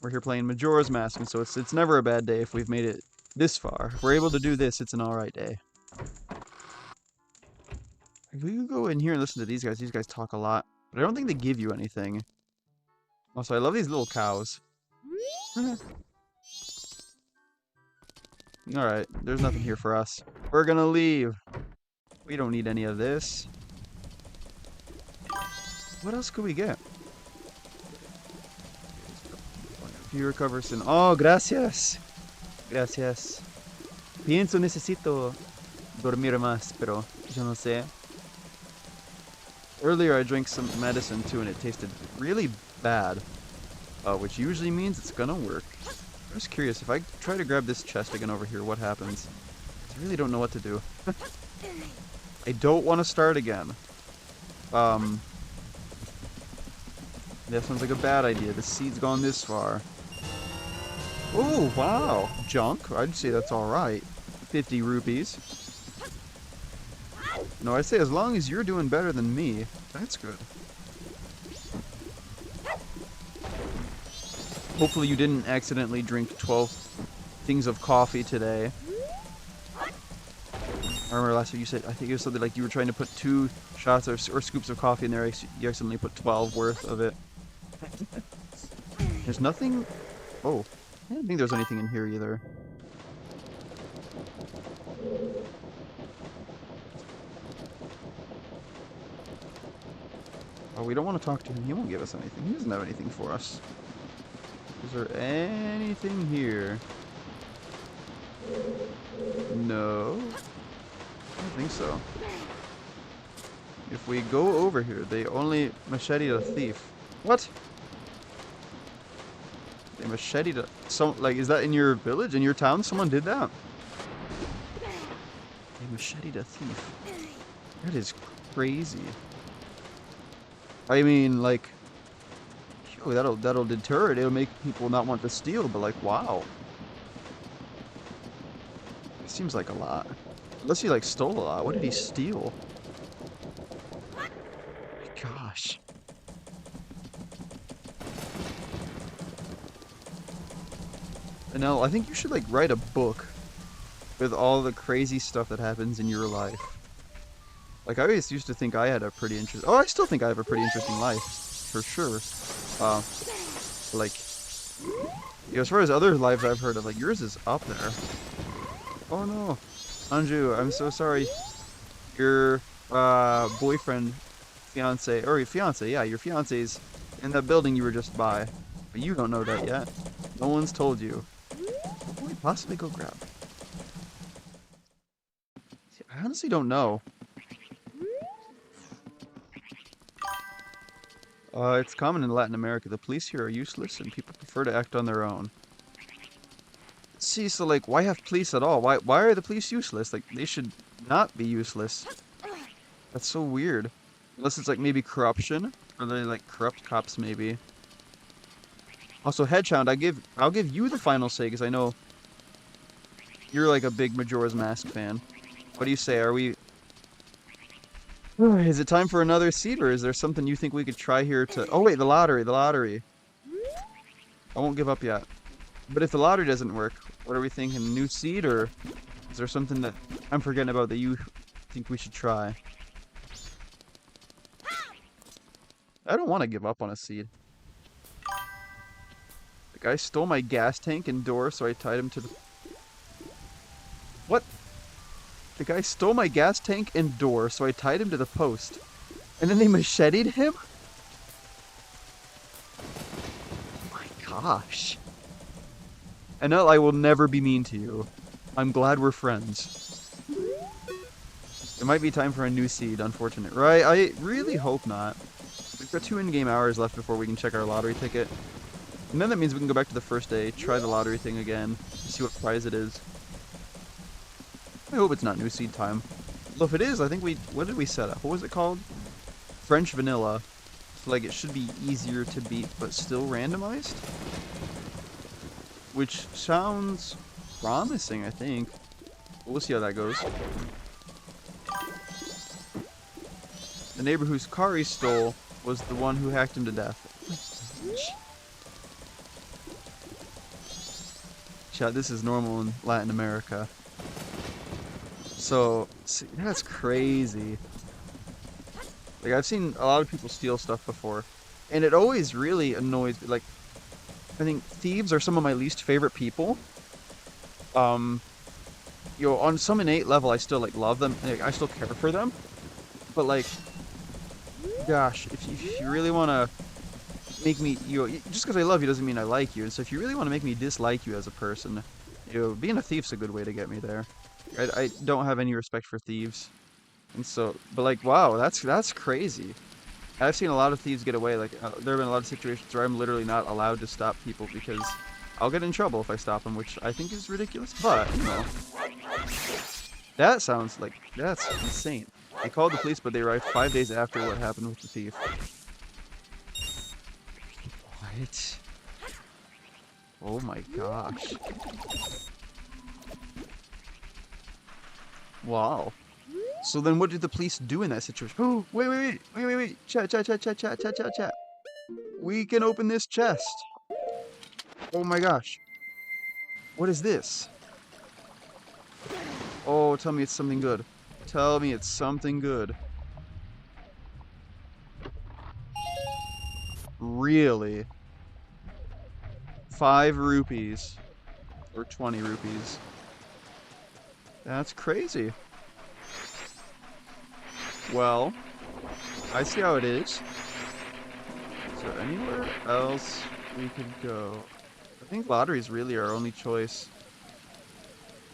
We're here playing Majora's Mask, and so it's never a bad day if we've made it this far. If we're able to do this, it's an alright day. We could go in here and listen to these guys. These guys talk a lot, but I don't think they give you anything. Also, I love these little cows. Alright, there's nothing here for us. We're gonna leave. We don't need any of this. What else could we get? If you recover soon. Oh, gracias. Gracias. Pienso necesito dormir más, pero yo no sé. Earlier I drank some medicine too and it tasted really bad. Which usually means it's gonna work. I'm just curious, if I try to grab this chest again over here, what happens? I really don't know what to do. I don't want to start again. That sounds like a bad idea. The seed's gone this far. Oh, wow. Junk? I'd say that's alright. 50 rupees. No, I'd say as long as you're doing better than me, that's good. Hopefully you didn't accidentally drink 12 things of coffee today. I remember last week you said, I think it was something like you were trying to put 2 shots or scoops of coffee in there, you accidentally put 12 worth of it. There's nothing... Oh, I don't think there's anything in here either. Oh, we don't want to talk to him. He won't give us anything. He doesn't have anything for us. Is there anything here? No. I don't think so. If we go over here, they only machete a thief. What? They machete a... like, is that in your village? In your town? Someone did that? They machete a thief. That is crazy. I mean, like... Oh, that'll deter it. It'll make people not want to steal, but like, wow. It seems like a lot. Unless he like stole a lot. What did he steal? My gosh. And now I think you should like write a book with all the crazy stuff that happens in your life. Like I always used to think I had a pretty interesting... Oh, I still think I have a pretty interesting life. For sure. Like, you know, as far as other lives I've heard of, like, yours is up there. Oh no. Anju, I'm so sorry. Your, boyfriend, fiance, or your fiance, yeah, your fiance's in that building you were just by. But you don't know that yet. No one's told you. What can we possibly go grab? See, I honestly don't know. It's common in Latin America. The police here are useless and people prefer to act on their own. See, so like, why have police at all? Why are the police useless? Like, they should not be useless. That's so weird. Unless it's like maybe corruption, or they like corrupt cops maybe. Also, Hedgehog, I'll give you the final say because I know you're like a big Majora's Mask fan. What do you say? Are we? Is it time for another seed, or is there something you think we could try here to? Oh wait, the lottery, the lottery. I won't give up yet. But if the lottery doesn't work, what are we thinking? New seed, or is there something that I'm forgetting about that you think we should try? I don't want to give up on a seed. The guy stole my gas tank and door, so I tied him to the... What? The guy stole my gas tank and door, so I tied him to the post. And then they macheted him? Oh my gosh. And no, I will never be mean to you. I'm glad we're friends. It might be time for a new seed, unfortunate. Right? I really hope not. We've got 2 in-game hours left before we can check our lottery ticket. And then that means we can go back to the first day, try the lottery thing again, see what prize it is. I hope it's not new seed time. Well, if it is, I think what did we set up? What was it called? French vanilla. So, like, it should be easier to beat, but still randomized? Which sounds promising, I think. But we'll see how that goes. The neighbor whose car he stole was the one who hacked him to death. Chat, this is normal in Latin America. So, see, that's crazy. Like, I've seen a lot of people steal stuff before, and it always really annoys me. Like, I think thieves are some of my least favorite people. You know, on some innate level, I still, like, love them. Like, I still care for them. But, like, gosh, if you really want to make me, just because I love you doesn't mean I like you. And so if you really want to make me dislike you as a person, being a thief's a good way to get me there. I don't have any respect for thieves. And so, but like, wow, that's crazy. I've seen a lot of thieves get away. Like, there have been a lot of situations where I'm literally not allowed to stop people because I'll get in trouble if I stop them, which I think is ridiculous. But, you know, that sounds like, that's insane. They called the police, but they arrived 5 days after what happened with the thief. What? Oh my gosh. Wow. So then what did the police do in that situation? Oh, wait. Chat. We can open this chest. Oh my gosh. What is this? Oh, tell me it's something good. Tell me it's something good. Really? 5 rupees. Or 20 rupees. That's crazy. Well, I see how it is. Is there anywhere else we could go? I think lottery is really our only choice.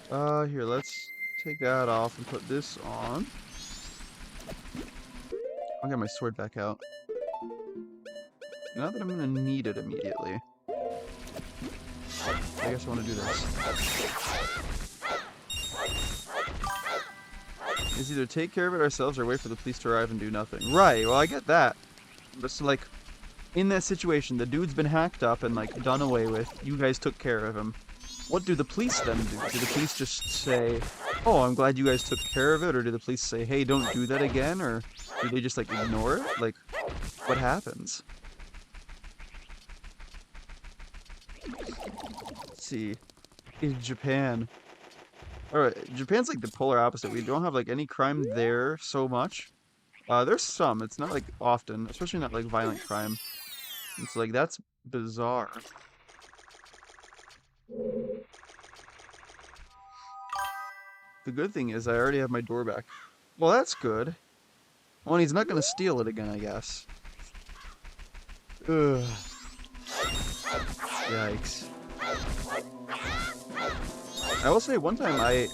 Here, let's take that off and put this on. I'll get my sword back out. Not that I'm gonna need it immediately. I guess I want to do this. Is either take care of it ourselves or wait for the police to arrive and do nothing. Right, well I get that. But so like, in that situation, the dude's been hacked up and like done away with. You guys took care of him. What do the police then do? Do the police just say, oh, I'm glad you guys took care of it? Or do the police say, hey, don't do that again? Or do they just like ignore it? Like, what happens? Let's see. In Japan. Alright, Japan's like the polar opposite. We don't have like any crime there so much. There's some. It's not like often, especially not like violent crime. It's like, that's bizarre. The good thing is I already have my door back. Well, that's good. Well, he's not gonna steal it again, I guess. Ugh. Yikes. I will say one time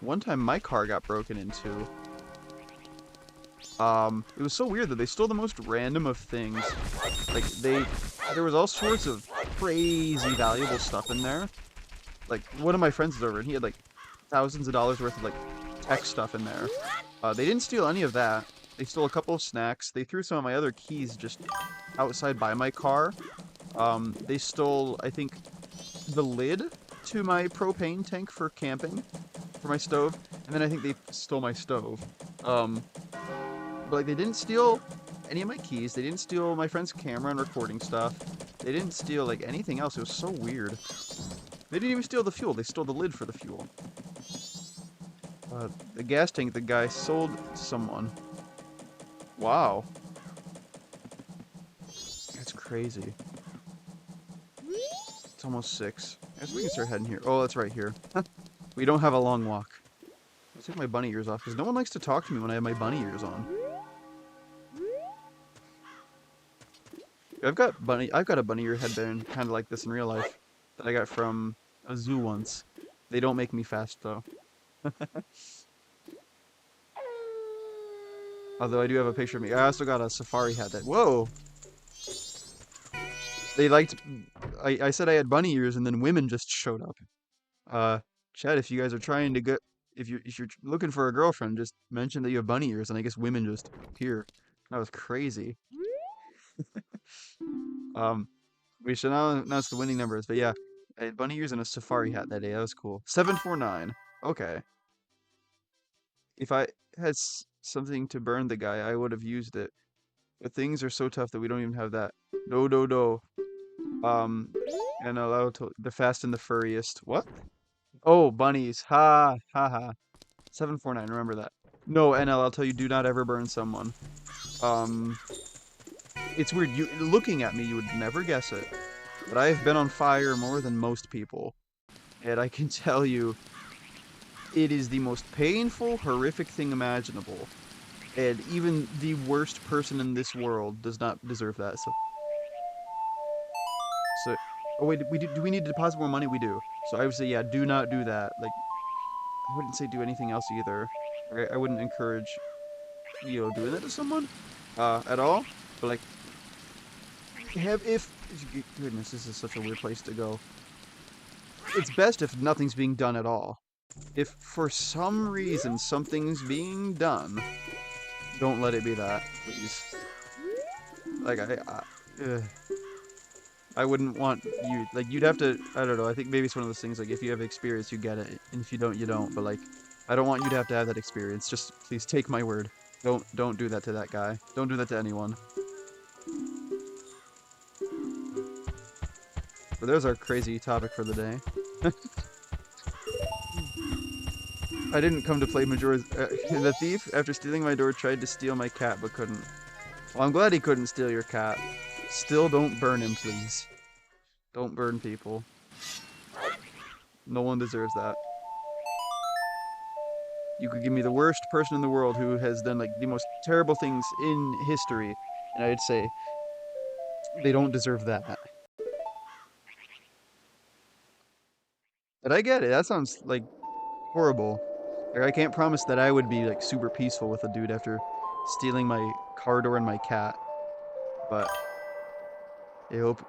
one time my car got broken into. It was so weird that they stole the most random of things. Like, there was all sorts of crazy valuable stuff in there. Like, one of my friends was over, and he had, like, thousands of dollars worth of, like, tech stuff in there. They didn't steal any of that. They stole a couple of snacks. They threw some of my other keys just outside by my car. They stole, I think, the lid to my propane tank for camping, for my stove. And then I think they stole my stove. But, like, they didn't steal any of my keys. They didn't steal my friend's camera and recording stuff. They didn't steal, like, anything else. It was so weird. They didn't even steal the fuel. They stole the lid for the fuel. The gas tank the guy sold to someone. Wow. That's crazy. It's almost 6. I guess we can start heading here. Oh, that's right here. We don't have a long walk. I'll take my bunny ears off, because no one likes to talk to me when I have my bunny ears on. I've got a bunny ear headband kind of like this in real life that I got from a zoo once. They don't make me fast though. Although I do have a picture of me. I also got a safari hat that, whoa! They liked, I said I had bunny ears and then women just showed up. Chad, if you guys are trying to get, if you're looking for a girlfriend, just mention that you have bunny ears and I guess women just appear. That was crazy. We should now announce the winning numbers, but yeah, I had bunny ears and a safari hat that day. That was cool. 749. Okay. If I had something to burn the guy, I would have used it. But things are so tough that we don't even have that. No, no, no. And allow to the fast and the furriest. What? Oh, bunnies. Ha, ha, ha. 749. Remember that. No, NL, I'll tell you, do not ever burn someone. It's weird. You looking at me, you would never guess it. But I have been on fire more than most people. And I can tell you, it is the most painful, horrific thing imaginable. And even the worst person in this world does not deserve that. Oh wait, do we need to deposit more money? We do. So I would say, yeah, do not do that. Like, I wouldn't say do anything else either. I wouldn't encourage, doing that to someone, at all. But like, goodness, this is such a weird place to go. It's best if nothing's being done at all. If for some reason something's being done, don't let it be that, please. Like, I wouldn't want you, like, you'd have to, I don't know, I think maybe it's one of those things, like, if you have experience, you get it, and if you don't, you don't, but, like, I don't want you to have that experience. Just, please, take my word. Don't do that to that guy. Don't do that to anyone. But there's our crazy topic for the day. I didn't come to play Majora's... the thief, after stealing my door, tried to steal my cat, but couldn't. Well, I'm glad he couldn't steal your cat. Still don't burn him, please. Don't burn people. No one deserves that. You could give me the worst person in the world who has done, like, the most terrible things in history, and I'd say they don't deserve that. But I get it. That sounds, like, horrible. Like, I can't promise that I would be, like, super peaceful with a dude after stealing my car door and my cat. But I hope...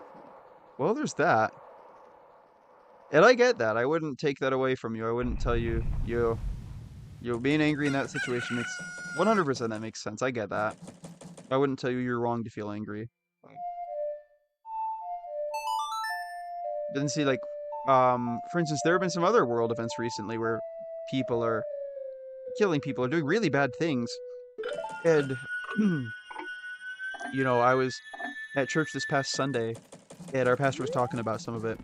Well, there's that. And I get that. I wouldn't take that away from you. I wouldn't tell you, being angry in that situation makes... 100% that makes sense. I get that. I wouldn't tell you you're wrong to feel angry. Then see, like, for instance, there have been some other world events recently where people are killing people or doing really bad things. And, I was at church this past Sunday, and our pastor was talking about some of it.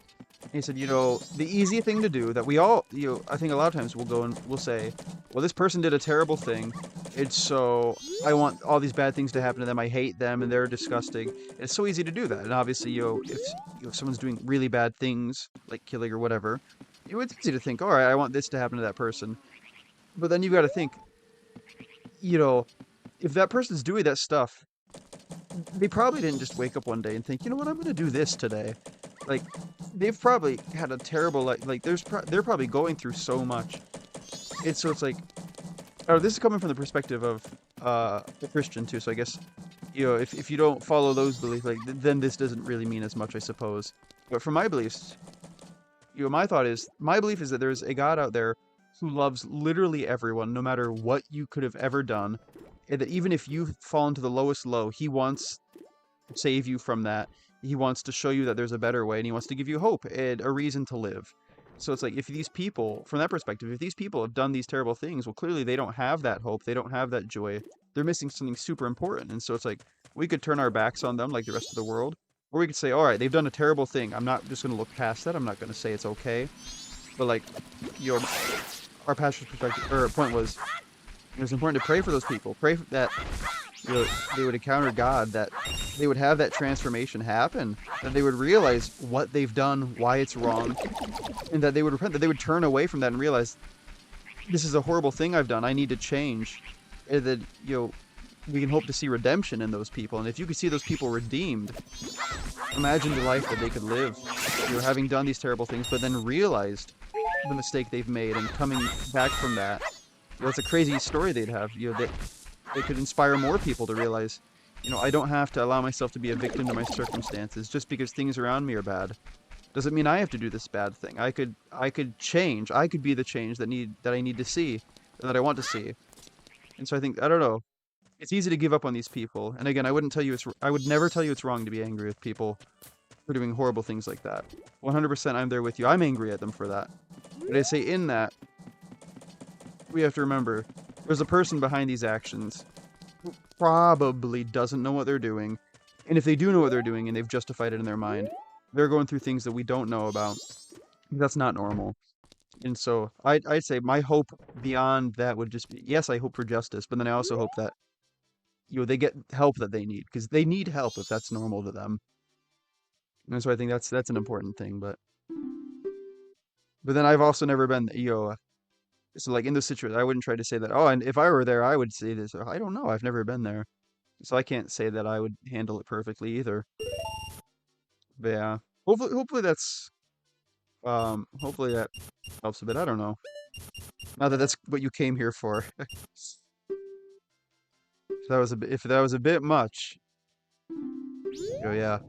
He said, the easy thing to do that we all, I think a lot of times we'll go and we'll say, well, this person did a terrible thing, and so I want all these bad things to happen to them. I hate them, and they're disgusting. It's so easy to do that. And obviously, if someone's doing really bad things, like killing or whatever, it's easy to think, all right, I want this to happen to that person. But then you've got to think, if that person's doing that stuff, they probably didn't just wake up one day and think, you know what, I'm going to do this today. Like, they've probably had a terrible, they're probably going through so much. It's like, this is coming from the perspective of a Christian too, so I guess if you don't follow those beliefs, like then this doesn't really mean as much, I suppose. But for my beliefs, my belief is that there's a God out there who loves literally everyone, no matter what you could have ever done, and that even if you've fallen to the lowest low, he wants to save you from that. He wants to show you that there's a better way, and he wants to give you hope and a reason to live. So it's like if these people, from that perspective, if these people have done these terrible things, well, clearly they don't have that hope, they don't have that joy. They're missing something super important, and so it's like we could turn our backs on them like the rest of the world, or we could say, all right, they've done a terrible thing. I'm not just going to look past that. I'm not going to say it's okay. But like, you know, our pastor's perspective or point was it was important to pray for those people. Pray that they would encounter God, that they would have that transformation happen, that they would realize what they've done, why it's wrong, and that they would repent, that they would turn away from that and realize this is a horrible thing I've done. I need to change. And that we can hope to see redemption in those people. And if you could see those people redeemed, imagine the life that they could live, having done these terrible things, but then realized the mistake they've made and coming back from that. That's a crazy story they'd have. That they could inspire more people to realize, I don't have to allow myself to be a victim to my circumstances just because things around me are bad. Doesn't mean I have to do this bad thing. I could change. I could be the change that I need to see, or that I want to see. And so I think, I don't know, it's easy to give up on these people. And again, I would never tell you it's wrong to be angry with people for doing horrible things like that. 100% I'm there with you. I'm angry at them for that. But I say in that, we have to remember, there's a person behind these actions who probably doesn't know what they're doing. And if they do know what they're doing and they've justified it in their mind, they're going through things that we don't know about. That's not normal. And so I'd say my hope beyond that would just be, yes, I hope for justice, but then I also hope that they get help that they need, because they need help if that's normal to them. And so I think that's an important thing. But then I've also never been, so like in those situations, I wouldn't try to say that, oh, and if I were there, I would say this. I don't know. I've never been there. So I can't say that I would handle it perfectly either. But yeah, hopefully that helps a bit. I don't know. Not that that's what you came here for. If that was a bit much. Oh yeah.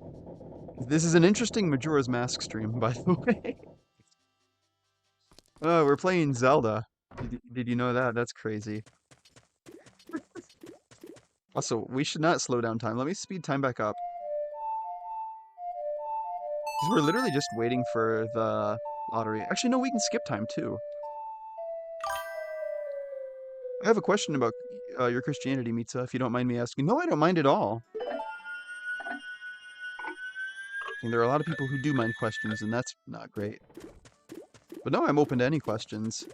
This is an interesting Majora's Mask stream, by the way. Oh, we're playing Zelda. Did you know that? That's crazy. Also, we should not slow down time. Let me speed time back up. Because we're literally just waiting for the lottery. Actually, no, we can skip time too. I have a question about your Christianity, Mitsuha, if you don't mind me asking. No, I don't mind at all. And there are a lot of people who do mind questions, and that's not great. But no, I'm open to any questions.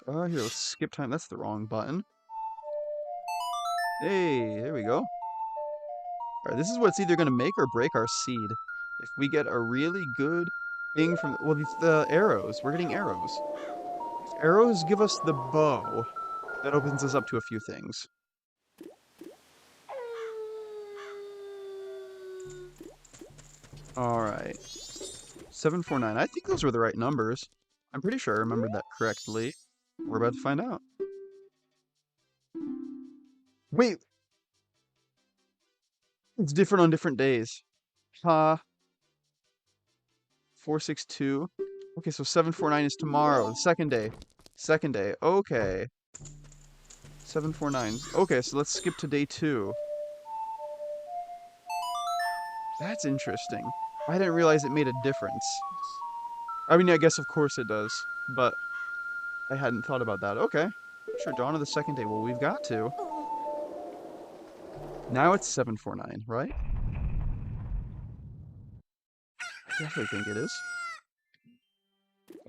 Here, let's skip time. That's the wrong button. Hey, there we go. Alright, this is what's either going to make or break our seed. If we get a really good thing from... Well, it's the arrows. We're getting arrows. If arrows give us the bow, that opens us up to a few things. Alright. 749. I think those were the right numbers. I'm pretty sure I remembered that correctly. We're about to find out. Wait! It's different on different days. 462. Okay, so 749 is tomorrow, the second day. Second day. Okay. 749. Okay, so let's skip to day 2. That's interesting. I didn't realize it made a difference. I mean, I guess of course it does, but I hadn't thought about that. Okay. Sure, dawn of the second day. Well, we've got to. Now it's 749, right? I definitely think it is.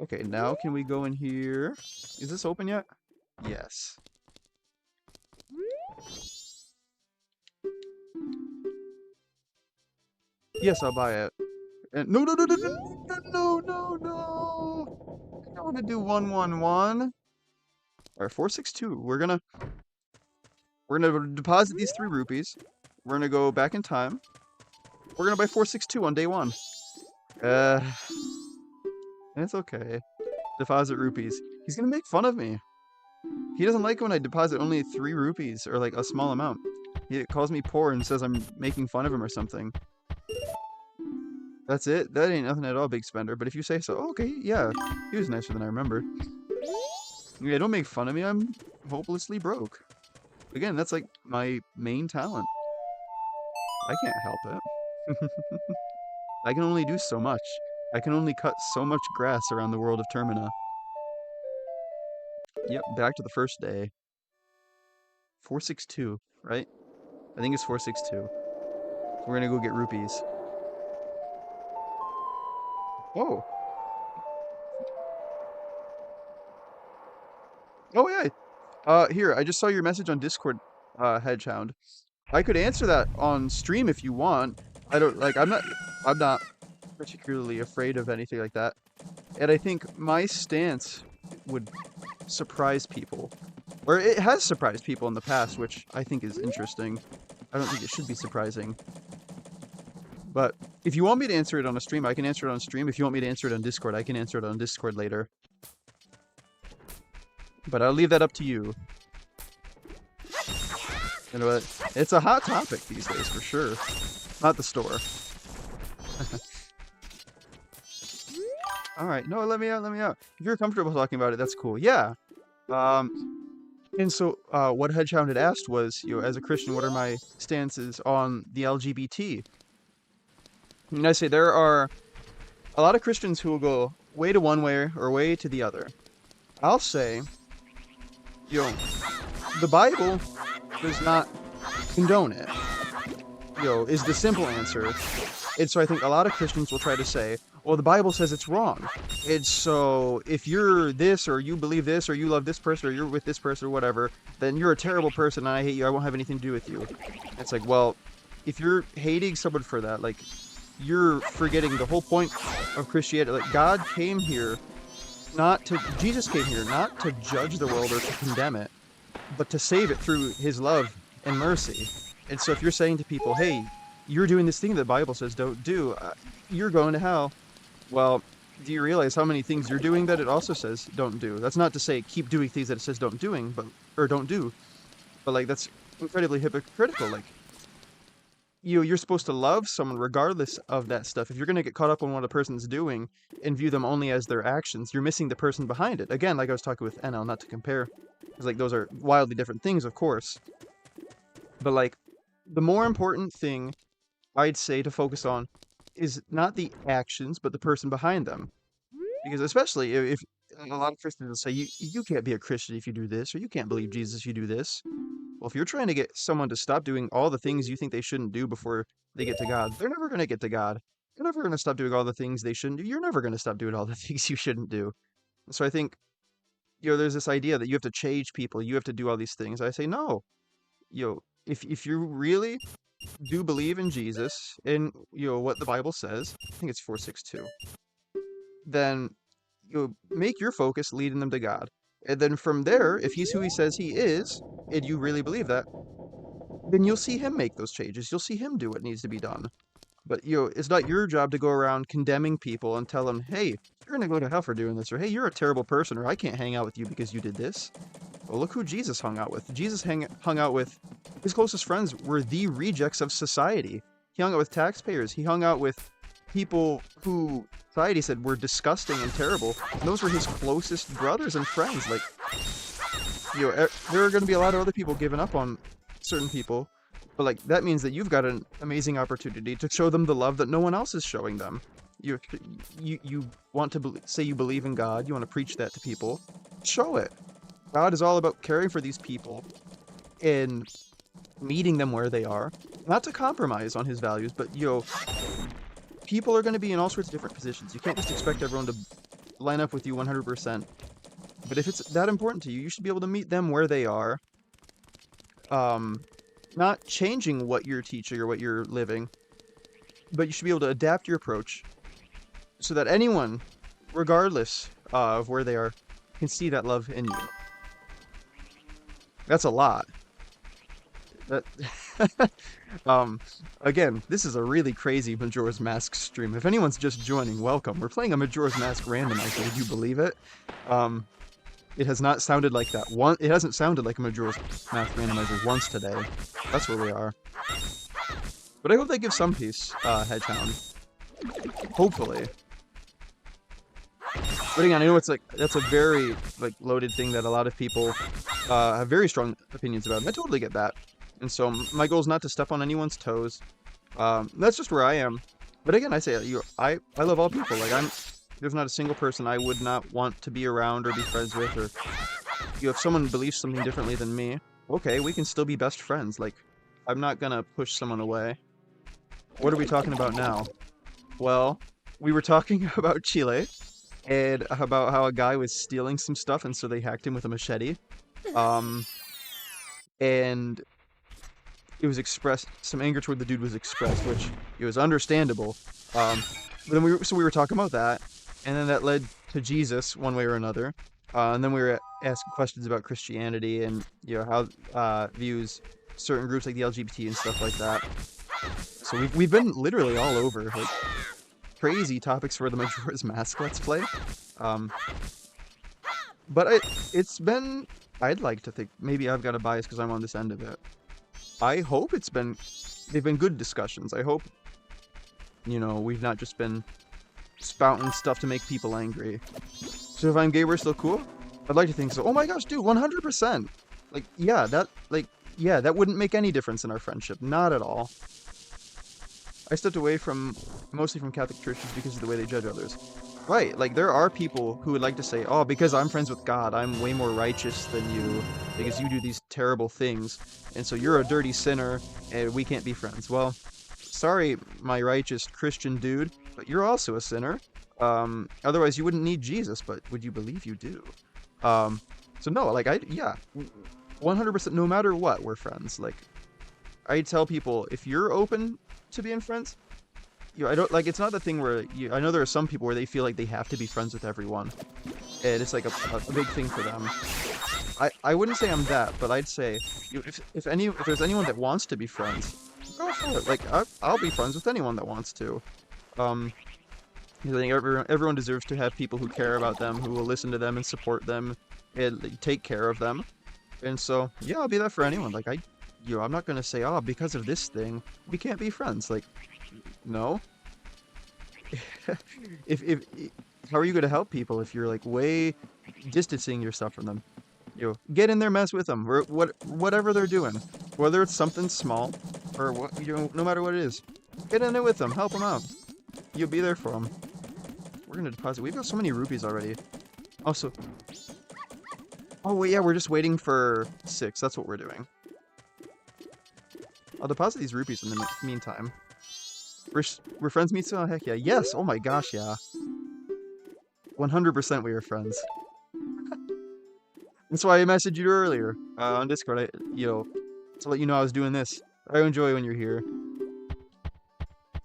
Okay, now can we go in here? Is this open yet? Yes. Yes, I'll buy it. And no, no, no, no, no, no, no, no. I don't want to do 111. All right, 462. We're gonna deposit these 3 rupees. We're gonna go back in time. We're gonna buy 462 on day 1. It's okay. Deposit rupees. He's gonna make fun of me. He doesn't like when I deposit only 3 rupees or like a small amount. He calls me poor and says I'm making fun of him or something. That's it? That ain't nothing at all, big spender. But if you say so, okay, yeah. He was nicer than I remember. Yeah, don't make fun of me. I'm hopelessly broke. Again, that's like my main talent. I can't help it. I can only do so much. I can only cut so much grass around the world of Termina. Yep, back to the first day. 462, right? I think it's 462. We're gonna go get rupees. Oh. Oh yeah. Here, I just saw your message on Discord, Hedgehound. I could answer that on stream if you want. I don't like I'm not particularly afraid of anything like that. And I think my stance would surprise people. Or it has surprised people in the past, which I think is interesting. I don't think it should be surprising. But if you want me to answer it on a stream, I can answer it on stream. If you want me to answer it on Discord, I can answer it on Discord later. But I'll leave that up to you. You know what? It's a hot topic these days, for sure. Not the store. Alright, no, let me out, let me out. If you're comfortable talking about it, that's cool. Yeah. And so, what Hedgehound had asked was, you know, as a Christian, what are my stances on the LGBT? And I say there are a lot of Christians who will go way to one way or way to the other. I'll say, you know, the Bible does not condone it, you know, is the simple answer. And so I think a lot of Christians will try to say, well, the Bible says it's wrong. And so if you're this, or you believe this, or you love this person, or you're with this person, or whatever, then you're a terrible person, and I hate you, I won't have anything to do with you. It's like, well, if you're hating someone for that, like, you're forgetting the whole point of Christianity. Like, God came here Jesus came here not to judge the world or to condemn it, but to save it through his love and mercy. And so if you're saying to people, hey, you're doing this thing that the Bible says don't do, you're going to hell. Well, do you realize how many things you're doing that it also says don't do? That's not to say keep doing things that it says don't do, but like that's incredibly hypocritical. Like, you're supposed to love someone regardless of that stuff. If you're gonna get caught up on what a person's doing and view them only as their actions, you're missing the person behind it. Again, like I was talking with NL, not to compare, because like those are wildly different things, of course. But like, the more important thing I'd say to focus on is not the actions, but the person behind them. Because especially if a lot of Christians will say, you can't be a Christian if you do this, or you can't believe Jesus if you do this. Well, if you're trying to get someone to stop doing all the things you think they shouldn't do before they get to God, they're never going to get to God. They're never going to stop doing all the things they shouldn't do. You're never going to stop doing all the things you shouldn't do. So I think, you know, there's this idea that you have to change people, you have to do all these things. I say, no. You know, if you really do believe in Jesus and, you know, what the Bible says, I think it's 462, then you make your focus leading them to God. And then from there, if he's who he says he is, and you really believe that, then you'll see him make those changes. You'll see him do what needs to be done. But, you know, it's not your job to go around condemning people and tell them, hey, you're going to go to hell for doing this, or hey, you're a terrible person, or I can't hang out with you because you did this. Well, look who Jesus hung out with. Jesus hung out with, his closest friends were the rejects of society. He hung out with taxpayers. He hung out with people who society said were disgusting and terrible. And those were his closest brothers and friends. Like, you know, there are going to be a lot of other people giving up on certain people, but like that means that you've got an amazing opportunity to show them the love that no one else is showing them. You want to say you believe in God. You want to preach that to people. Show it. God is all about caring for these people and meeting them where they are, not to compromise on his values, but, you know, people are going to be in all sorts of different positions. You can't just expect everyone to line up with you 100%. But if it's that important to you, you should be able to meet them where they are. Not changing what you're teaching or what you're living, but you should be able to adapt your approach so that anyone, regardless of where they are, can see that love in you. That's a lot. That again, this is a really crazy Majora's Mask stream. If anyone's just joining, welcome. We're playing a Majora's Mask randomizer. Would you believe it? It has not sounded like that one. It hasn't sounded like a Majora's Mask randomizer once today. That's where we are. But I hope they give some peace, Hedgehog. Hopefully. But again, I know it's like that's a very like loaded thing that a lot of people have very strong opinions about. And I totally get that. And so my goal is not to step on anyone's toes. That's just where I am. But again, I say I love all people. Like there's not a single person I would not want to be around or be friends with. Or if someone believes something differently than me, okay, we can still be best friends. Like I'm not gonna push someone away. What are we talking about now? Well, we were talking about Chile and about how a guy was stealing some stuff, and so they hacked him with a machete. And it was expressed, some anger toward the dude was expressed, which it was understandable. But then we were talking about that, and then that led to Jesus one way or another. And then we were asking questions about Christianity and how views certain groups like the LGBT and stuff like that. So we've been literally all over, like crazy topics for the Majora's Mask Let's Play. But it's been, I'd like to think, maybe I've got a bias because I'm on this end of it. I hope they've been good discussions. I hope, we've not just been spouting stuff to make people angry. So if I'm gay, we're still cool? I'd like to think so. Oh my gosh, dude, 100%. That wouldn't make any difference in our friendship. Not at all. I stepped away mostly from Catholic churches because of the way they judge others. Right, like there are people who would like to say, oh, because I'm friends with God, I'm way more righteous than you, because you do these terrible things, and so you're a dirty sinner, and we can't be friends. Well, sorry, my righteous Christian dude, but you're also a sinner. Otherwise you wouldn't need Jesus, but would you believe you do? So no, 100%, no matter what, we're friends. Like, I tell people, if you're open to being friends, I don't like. It's not the thing where I know there are some people where they feel like they have to be friends with everyone, and it's like a big thing for them. I wouldn't say I'm that, but I'd say if there's anyone that wants to be friends, go for it. Like I'll be friends with anyone that wants to. I think everyone deserves to have people who care about them, who will listen to them and support them, and take care of them. And so yeah, I'll be that for anyone. Like I'm not gonna say, oh, because of this thing we can't be friends. Like, no. if how are you gonna help people if you're like way distancing yourself from them? Get in there, mess with them, or whatever they're doing, whether it's something small or what, no matter what it is, get in there with them, help them out. You'll be there for them. We're gonna deposit. We've got so many rupees already. Also, oh wait, yeah, we're just waiting for 6. That's what we're doing. I'll deposit these rupees in the meantime. We're friends, Mitsuha? Heck yeah. Yes! Oh my gosh, yeah. 100% we are friends. That's why I messaged you earlier on Discord. To let you know I was doing this. I enjoy when you're here.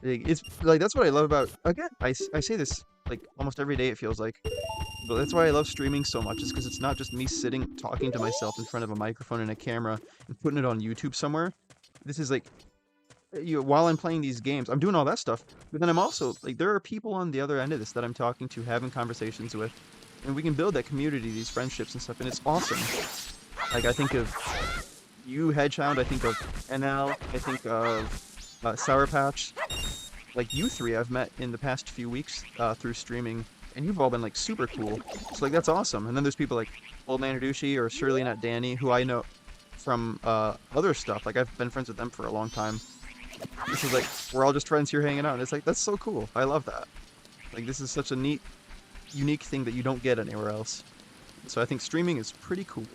It's like, that's what I love about, again, I say this like almost every day, it feels like. But that's why I love streaming so much, is because it's not just me sitting talking to myself in front of a microphone and a camera and putting it on YouTube somewhere. This is like, while I'm playing these games, I'm doing all that stuff, but then I'm also, like, there are people on the other end of this that I'm talking to, having conversations with, and we can build that community, these friendships and stuff, and it's awesome. Like, I think of you, Hedgehound, I think of NL, I think of Sour Patch. Like, you three I've met in the past few weeks through streaming, and you've all been, like, super cool. So, like, that's awesome. And then there's people like Old Man Adushi or Shirley Not Danny, who I know from other stuff. Like, I've been friends with them for a long time. This is like, we're all just friends here hanging out, and it's like, that's so cool. I love that. Like, this is such a neat, unique thing that you don't get anywhere else. So I think streaming is pretty cool.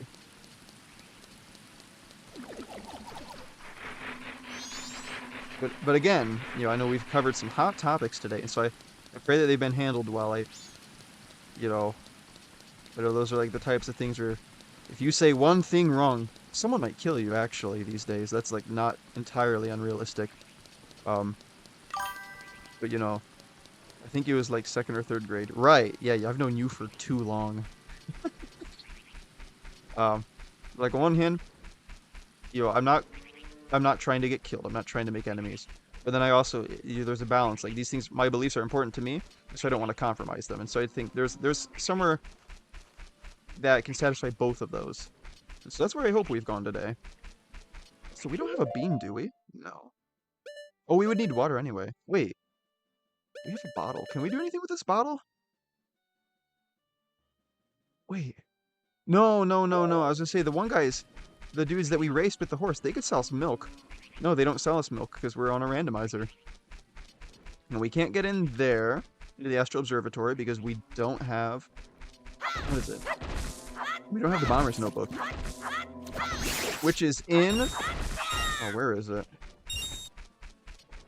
But again, I know we've covered some hot topics today, and so I pray that they've been handled well. Those are like the types of things where if you say one thing wrong, someone might kill you, actually, these days. That's, like, not entirely unrealistic. But, I think it was, like, 2nd or 3rd grade. Right, yeah, I've known you for too long. Like, on one hand, I'm not trying to get killed. I'm not trying to make enemies. But then I also, there's a balance. Like, these things, my beliefs are important to me, so I don't want to compromise them. And so I think there's somewhere that can satisfy both of those. So that's where I hope we've gone today. So we don't have a bean, do we? No. Oh, we would need water anyway. Wait, we have a bottle. Can we do anything with this bottle? Wait. No, no, no, no. I was gonna say the dudes that we raced with the horse, they could sell us milk. No, they don't sell us milk because we're on a randomizer. And we can't get in there into the Astral Observatory because we don't have. What is it? We don't have the Bomber's Notebook, which is in. Oh, where is it?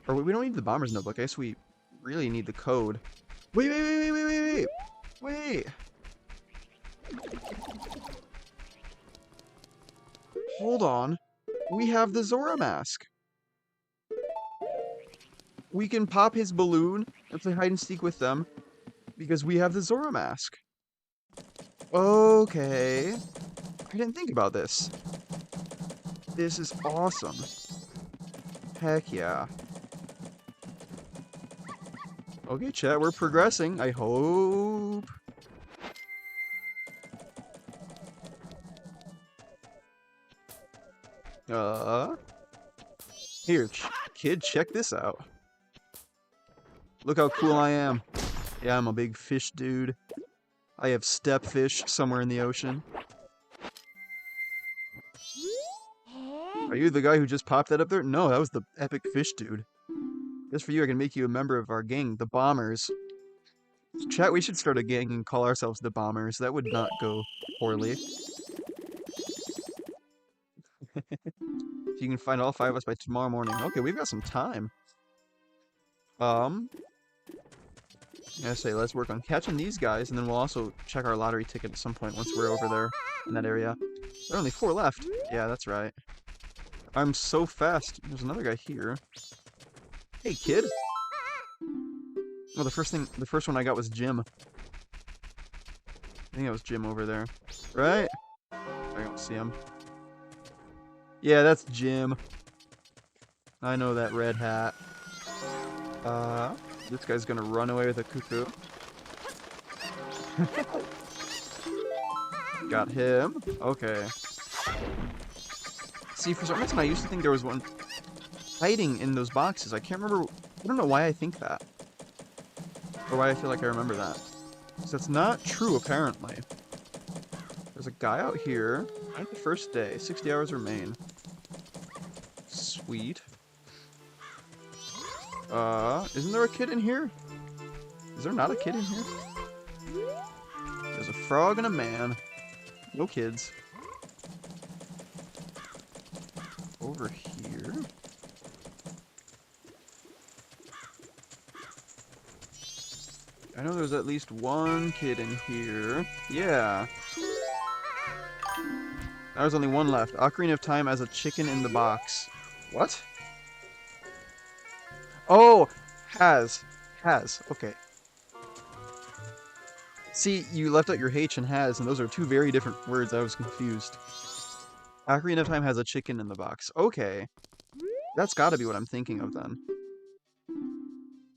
Or we don't need the Bomber's Notebook. I guess we really need the code. Wait, wait, wait, wait, wait, wait, wait. Hold on. We have the Zora mask. We can pop his balloon and play hide and seek with them because we have the Zora mask. Okay. I didn't think about this. This is awesome. Heck yeah. Okay, chat, we're progressing. I hope. Here, kid, check this out. Look how cool I am. Yeah, I'm a big fish dude. I have step fish somewhere in the ocean. Are you the guy who just popped that up there? No, that was the epic fish dude. Just for you, I can make you a member of our gang, the Bombers. Chat, we should start a gang and call ourselves the Bombers. That would not go poorly. If you can find all 5 of us by tomorrow morning. Okay, we've got some time. I say let's work on catching these guys, and then we'll also check our lottery ticket at some point once we're over there in that area. There are only 4 left. Yeah, that's right. I'm so fast. There's another guy here. Hey, kid. Well, the first one I got was Jim. I think it was Jim over there. Right? I don't see him. Yeah, that's Jim. I know that red hat. This guy's gonna run away with a cuckoo. Got him. Okay. See, for some reason I used to think there was one hiding in those boxes. I can't remember. I don't know why I think that. Or why I feel like I remember that. So that's not true, apparently. There's a guy out here. At the first day. 60 hours remain. Sweet. Isn't there a kid in here? Is there not a kid in here? There's a frog and a man. No kids. Over here. I know there's at least one kid in here. Yeah. There's only one left. Ocarina of Time as a chicken in the box. What? Oh! Has. Okay. See, you left out your H and has, and those are 2 very different words. I was confused. Ocarina of Time has a chicken in the box. Okay. That's gotta be what I'm thinking of then.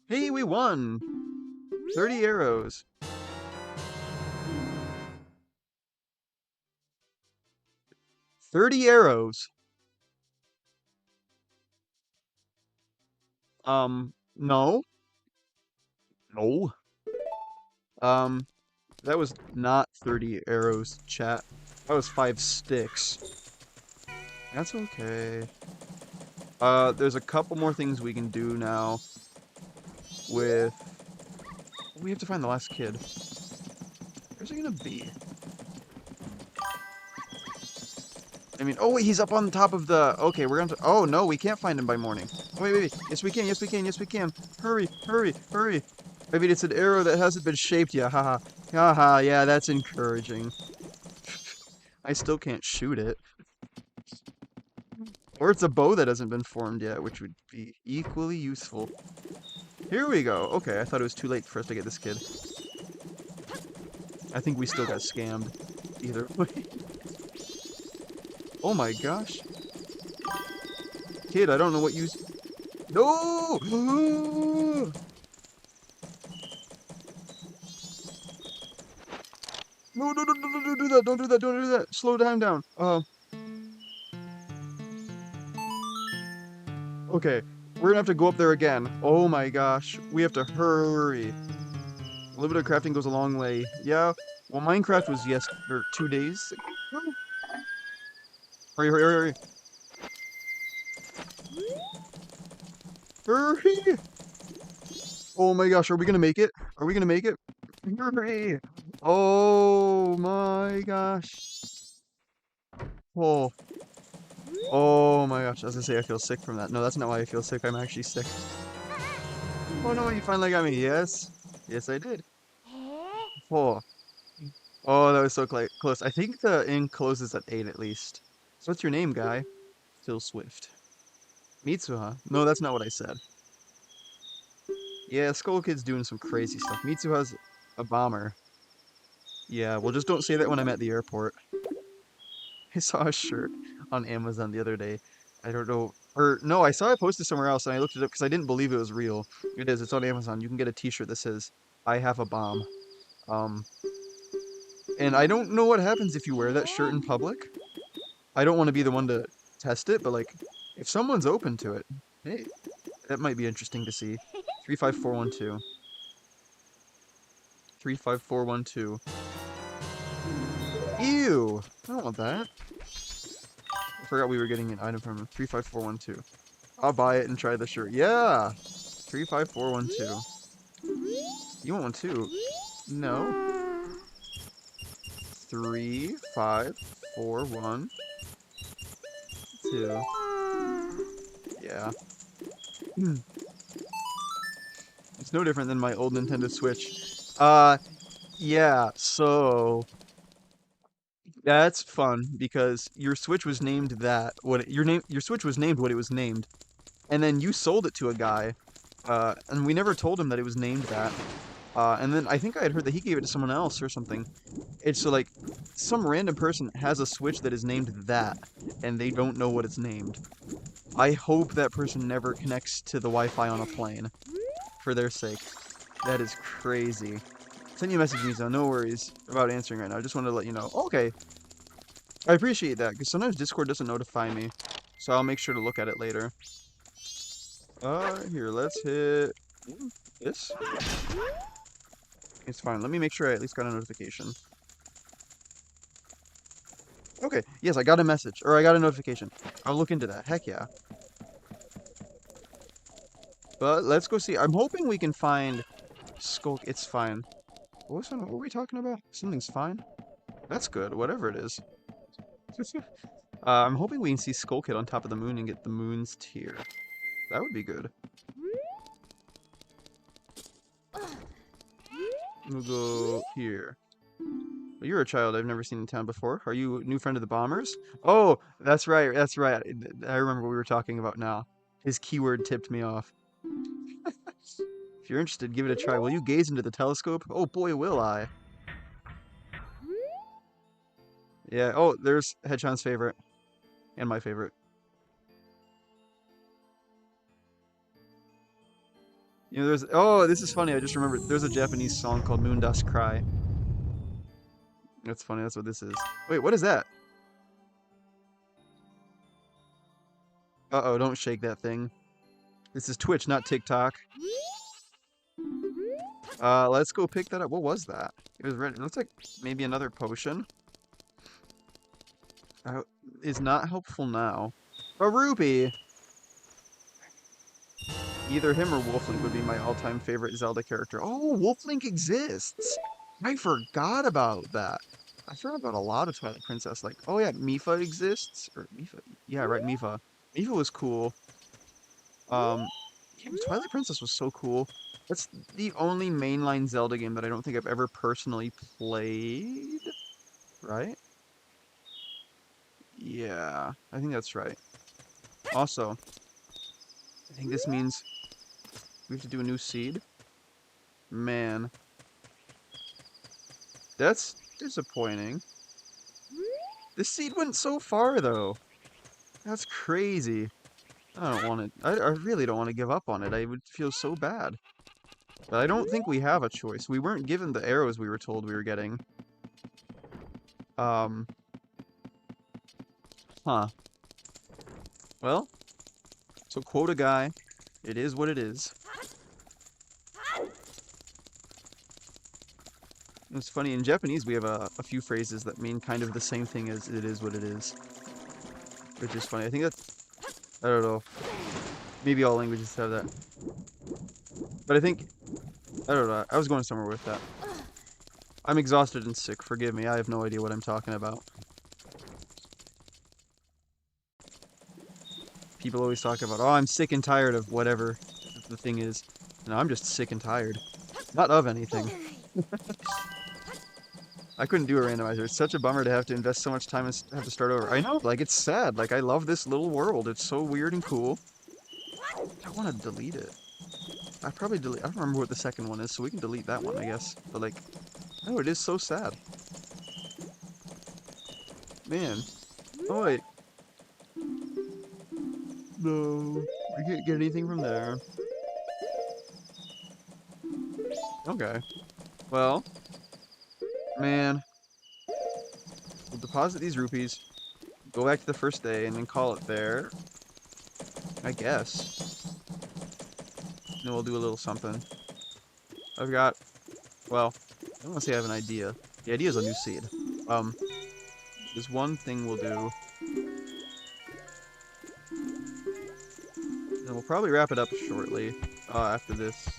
Hey, we won! 30 arrows. $30. No. No. That was not 30 arrows, chat. That was 5 sticks. That's okay. There's a couple more things we can do now with... We have to find the last kid. Where's he gonna be? I mean, oh wait, he's up on top of the... Okay, we're gonna... Oh no, we can't find him by morning. Wait. Yes, we can. Yes, we can. Hurry. I mean, it's an arrow that hasn't been shaped yet. Haha. Haha, yeah, that's encouraging. I still can't shoot it. Or it's a bow that hasn't been formed yet, which would be equally useful. Here we go. Okay, I thought it was too late for us to get this kid. I think we still got scammed. Either way. Oh my gosh. Kid, I don't know what you... No! No, no, no, no, no, don't do that. Don't do that. Don't do that. Slow time down. Okay. We're gonna have to go up there again. Oh my gosh. We have to hurry. A little bit of crafting goes a long way. Yeah. Well, Minecraft was or 2 days ago. Hurry, hurry, hurry, hurry. Hurry. Oh my gosh. Are we gonna make it? Are we gonna make it? Hurry. Oh my gosh. Oh. Oh my gosh. I was gonna say I feel sick from that. No, that's not why I feel sick. I'm actually sick. Oh no, you finally got me. Yes. Yes, I did. Oh. Oh, that was so close. I think the inn closes at 8 at least. So what's your name, guy? Phil Swift. Mitsuha? No, that's not what I said. Yeah, Skull Kid's doing some crazy stuff. Mitsuha's a bomber. Yeah, well, just don't say that when I'm at the airport. I saw a shirt on Amazon the other day. I don't know. Or, no, I saw it posted somewhere else and I looked it up because I didn't believe it was real. It is. It's on Amazon. You can get a t-shirt that says, I have a bomb. Um, and I don't know what happens if you wear that shirt in public. I don't want to be the one to test it, but like, if someone's open to it, hey, that might be interesting to see. 35412. 35412. Ew! I don't want that. I forgot we were getting an item from 35412. I'll buy it and try the shirt. Yeah! 35412. You want one too? No. 35412. Yeah. It's no different than my old Nintendo Switch. Yeah, so that's fun because your Switch was named that your Switch was named what it was named, and then you sold it to a guy, and we never told him that it was named that. And then I think I had heard that he gave it to someone else or something. It's so like some random person has a Switch that is named that, and they don't know what it's named. I hope that person never connects to the Wi-Fi on a plane, for their sake. That is crazy. Send you a message, Mizo. No worries about answering right now. I just wanted to let you know. Okay. I appreciate that, because sometimes Discord doesn't notify me. So I'll make sure to look at it later. Here, let's hit this. It's fine. Let me make sure I at least got a notification. Okay. Yes, I got a message. Or I got a notification. I'll look into that. Heck yeah. But let's go see. I'm hoping we can find Skulk. It's fine. What were we talking about? Something's fine? That's good. Whatever it is. I'm hoping we can see Skull Kid on top of the moon and get the moon's tear. That would be good. We'll go here. Well, you're a child I've never seen in town before. Are you a new friend of the Bombers? Oh, that's right. That's right. I remember what we were talking about now. His keyword tipped me off. If you're interested, give it a try. Will you gaze into the telescope? Oh boy, will I. Yeah. Oh, there's Hedgehog's favorite. And my favorite. You know, there's... Oh, this is funny. I just remembered. There's a Japanese song called Moon Dust Cry. That's funny. That's what this is. Wait, what is that? Uh-oh, don't shake that thing. This is Twitch, not TikTok. Let's go pick that up. What was that? It was red. It looks like maybe another potion. Is not helpful now. A rupee! Either him or Wolflink would be my all-time favorite Zelda character. Oh, Wolflink exists! I forgot about that. I forgot about a lot of Twilight Princess. Like, oh yeah, Mifa exists. Or Mifa. Yeah, right, Mifa. Mifa was cool. Yeah, Twilight Princess was so cool. That's the only mainline Zelda game that I don't think I've ever personally played. Right? Yeah, I think that's right. Also, I think this means we have to do a new seed. Man, that's disappointing. This seed went so far, though. That's crazy. I don't want it. I really don't want to give up on it. I would feel so bad. But I don't think we have a choice. We weren't given the arrows we were told we were getting. Um, huh. Well, so quote a guy, it is what it is. It's funny, in Japanese we have a few phrases that mean kind of the same thing as it is what it is, which is funny. I think that's, I don't know, maybe all languages have that. But I think, I don't know, I was going somewhere with that. I'm exhausted and sick, forgive me, I have no idea what I'm talking about. People always talk about, oh, I'm sick and tired of whatever the thing is. No, I'm just sick and tired. Not of anything. I couldn't do a randomizer. It's such a bummer to have to invest so much time and have to start over. I know, like, it's sad. Like, I love this little world. It's so weird and cool. I want to delete it. I probably delete. I don't remember what the second one is, so we can delete that one, I guess. But, like, no, it is so sad. Man. Oh, wait. No. We can't get anything from there. Okay. Well, man. We'll deposit these rupees, go back to the first day, and then call it there. I guess. Then we'll do a little something. I've got, well, I don't want to say I have an idea. The idea is a new seed. Um, there's one thing we'll do, and we'll probably wrap it up shortly, after this.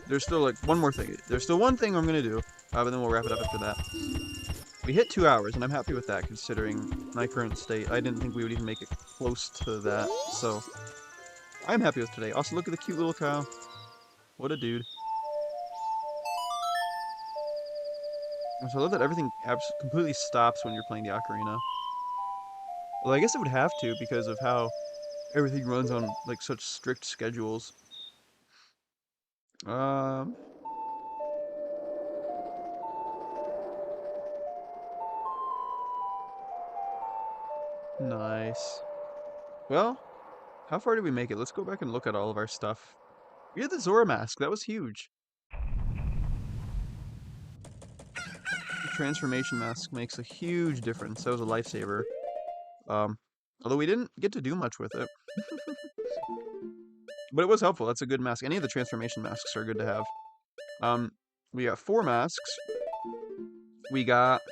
There's still, like, one more thing. There's still one thing I'm gonna do, but then we'll wrap it up after that. We hit 2 hours, and I'm happy with that, considering my current state. I didn't think we would even make it close to that, so I'm happy with today. Also, look at the cute little cow. What a dude. So I love that everything completely stops when you're playing the ocarina. Well, I guess it would have to because of how everything runs on like such strict schedules. Um, nice. Well, how far did we make it? Let's go back and look at all of our stuff. We had the Zora mask. That was huge. The transformation mask makes a huge difference. That was a lifesaver. Um, although we didn't get to do much with it. But it was helpful. That's a good mask. Any of the transformation masks are good to have. We got 4 masks. We got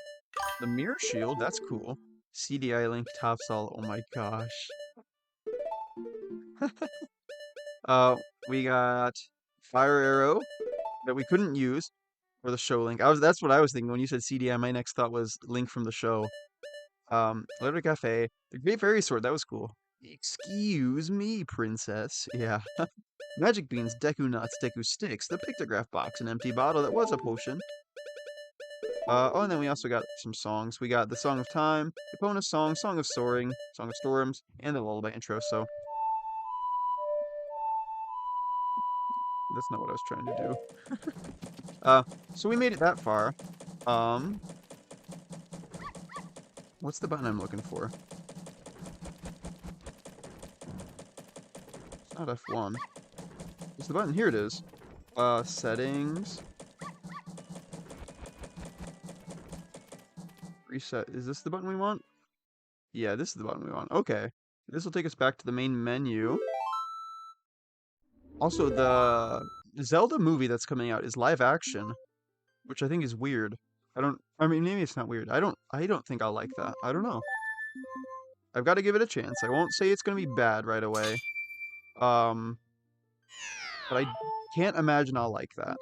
the mirror shield. That's cool. CDI Link Topsol. Oh my gosh. Uh, we got Fire Arrow that we couldn't use for the show link. That's what I was thinking when you said CDI. My next thought was Link from the show. Letter Cafe. The Great Fairy Sword. That was cool. Excuse me, princess. Yeah. Magic Beans, Deku Nuts, Deku Sticks, the Pictograph Box, an empty bottle that was a potion. Oh, and then we also got some songs. We got the Song of Time, Epona Song, Song of Soaring, Song of Storms, and the Lullaby intro, so that's not what I was trying to do. So we made it that far. Um, what's the button I'm looking for? It's not F1. What's the button? Here it is. Settings. Reset. Is this the button we want? Yeah, this is the button we want. Okay. This will take us back to the main menu. Also, the Zelda movie that's coming out is live action, which I think is weird. I mean, maybe it's not weird. I don't think I'll like that. I don't know. I've got to give it a chance. I won't say it's going to be bad right away. Um, but I can't imagine I'll like that.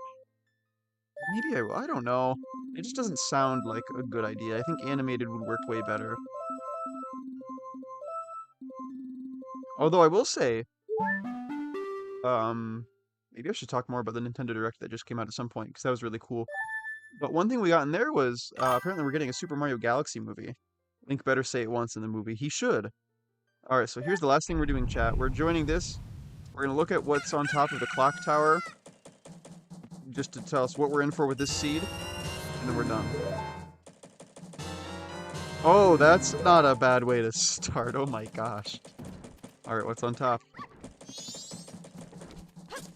Maybe I will. I don't know. It just doesn't sound like a good idea. I think animated would work way better. Although I will say, maybe I should talk more about the Nintendo Direct that just came out at some point, because that was really cool. But one thing we got in there was, apparently we're getting a Super Mario Galaxy movie. Link better say it once in the movie. He should. Alright, so here's the last thing we're doing, chat. We're joining this. We're going to look at what's on top of the clock tower, just to tell us what we're in for with this seed, and then we're done. Oh, that's not a bad way to start. Oh my gosh. Alright, what's on top?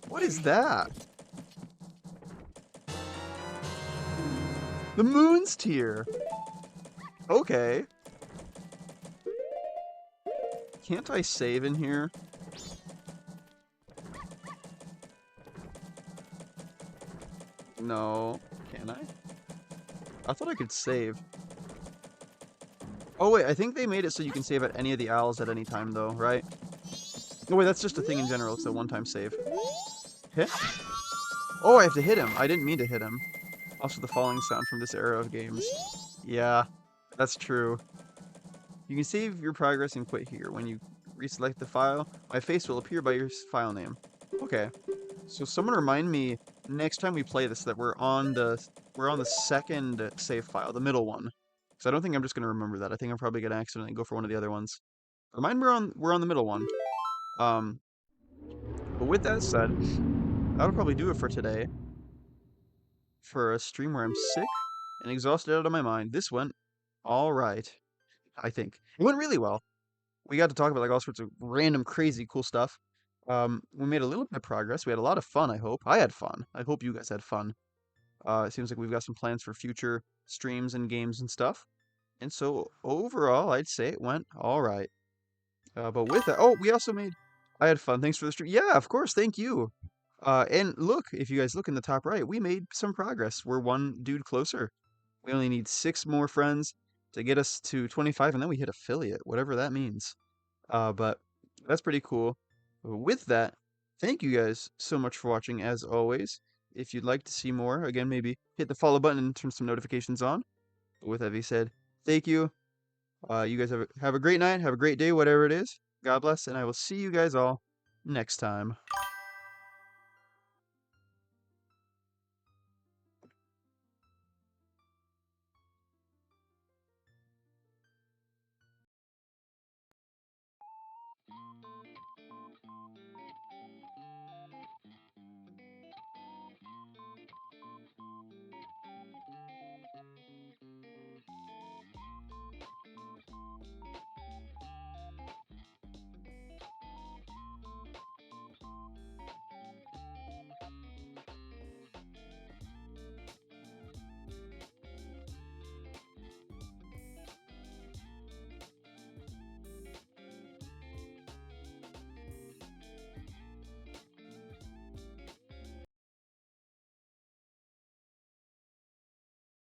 What is that? The moon's tier. Okay. Can't I save in here? No. Can I? I thought I could save. Oh wait, I think they made it so you can save at any of the owls at any time though, right? Oh wait, that's just a thing in general. It's a one-time save. Hit? Oh, I have to hit him. I didn't mean to hit him. Also, the falling sound from this era of games. Yeah, that's true. You can save your progress and quit here. When you reselect the file, my face will appear by your file name. Okay. So someone remind me next time we play this that we're on the second save file, the middle one. Because I don't think I'm just gonna remember that. I think I'm probably gonna accidentally go for one of the other ones. Remind me we're on the middle one. Um, but with that said, that'll probably do it for today. For a stream where I'm sick and exhausted out of my mind. This went all right, I think. It went really well. We got to talk about like all sorts of random, crazy, cool stuff. We made a little bit of progress. We had a lot of fun, I hope. I had fun. I hope you guys had fun. It seems like we've got some plans for future streams and games and stuff. And so overall, I'd say it went all right. But with that, oh, we also made. I had fun. Thanks for the stream. Yeah, of course. Thank you. And look, if you guys look in the top right, we made some progress. We're one dude closer. We only need 6 more friends to get us to 25, and then we hit affiliate, whatever that means. But that's pretty cool. With that, thank you guys so much for watching as always. If you'd like to see more, again, maybe hit the follow button and turn some notifications on. But with that being said, thank you. You guys have a great night, have a great day, whatever it is. God bless, and I will see you guys all next time.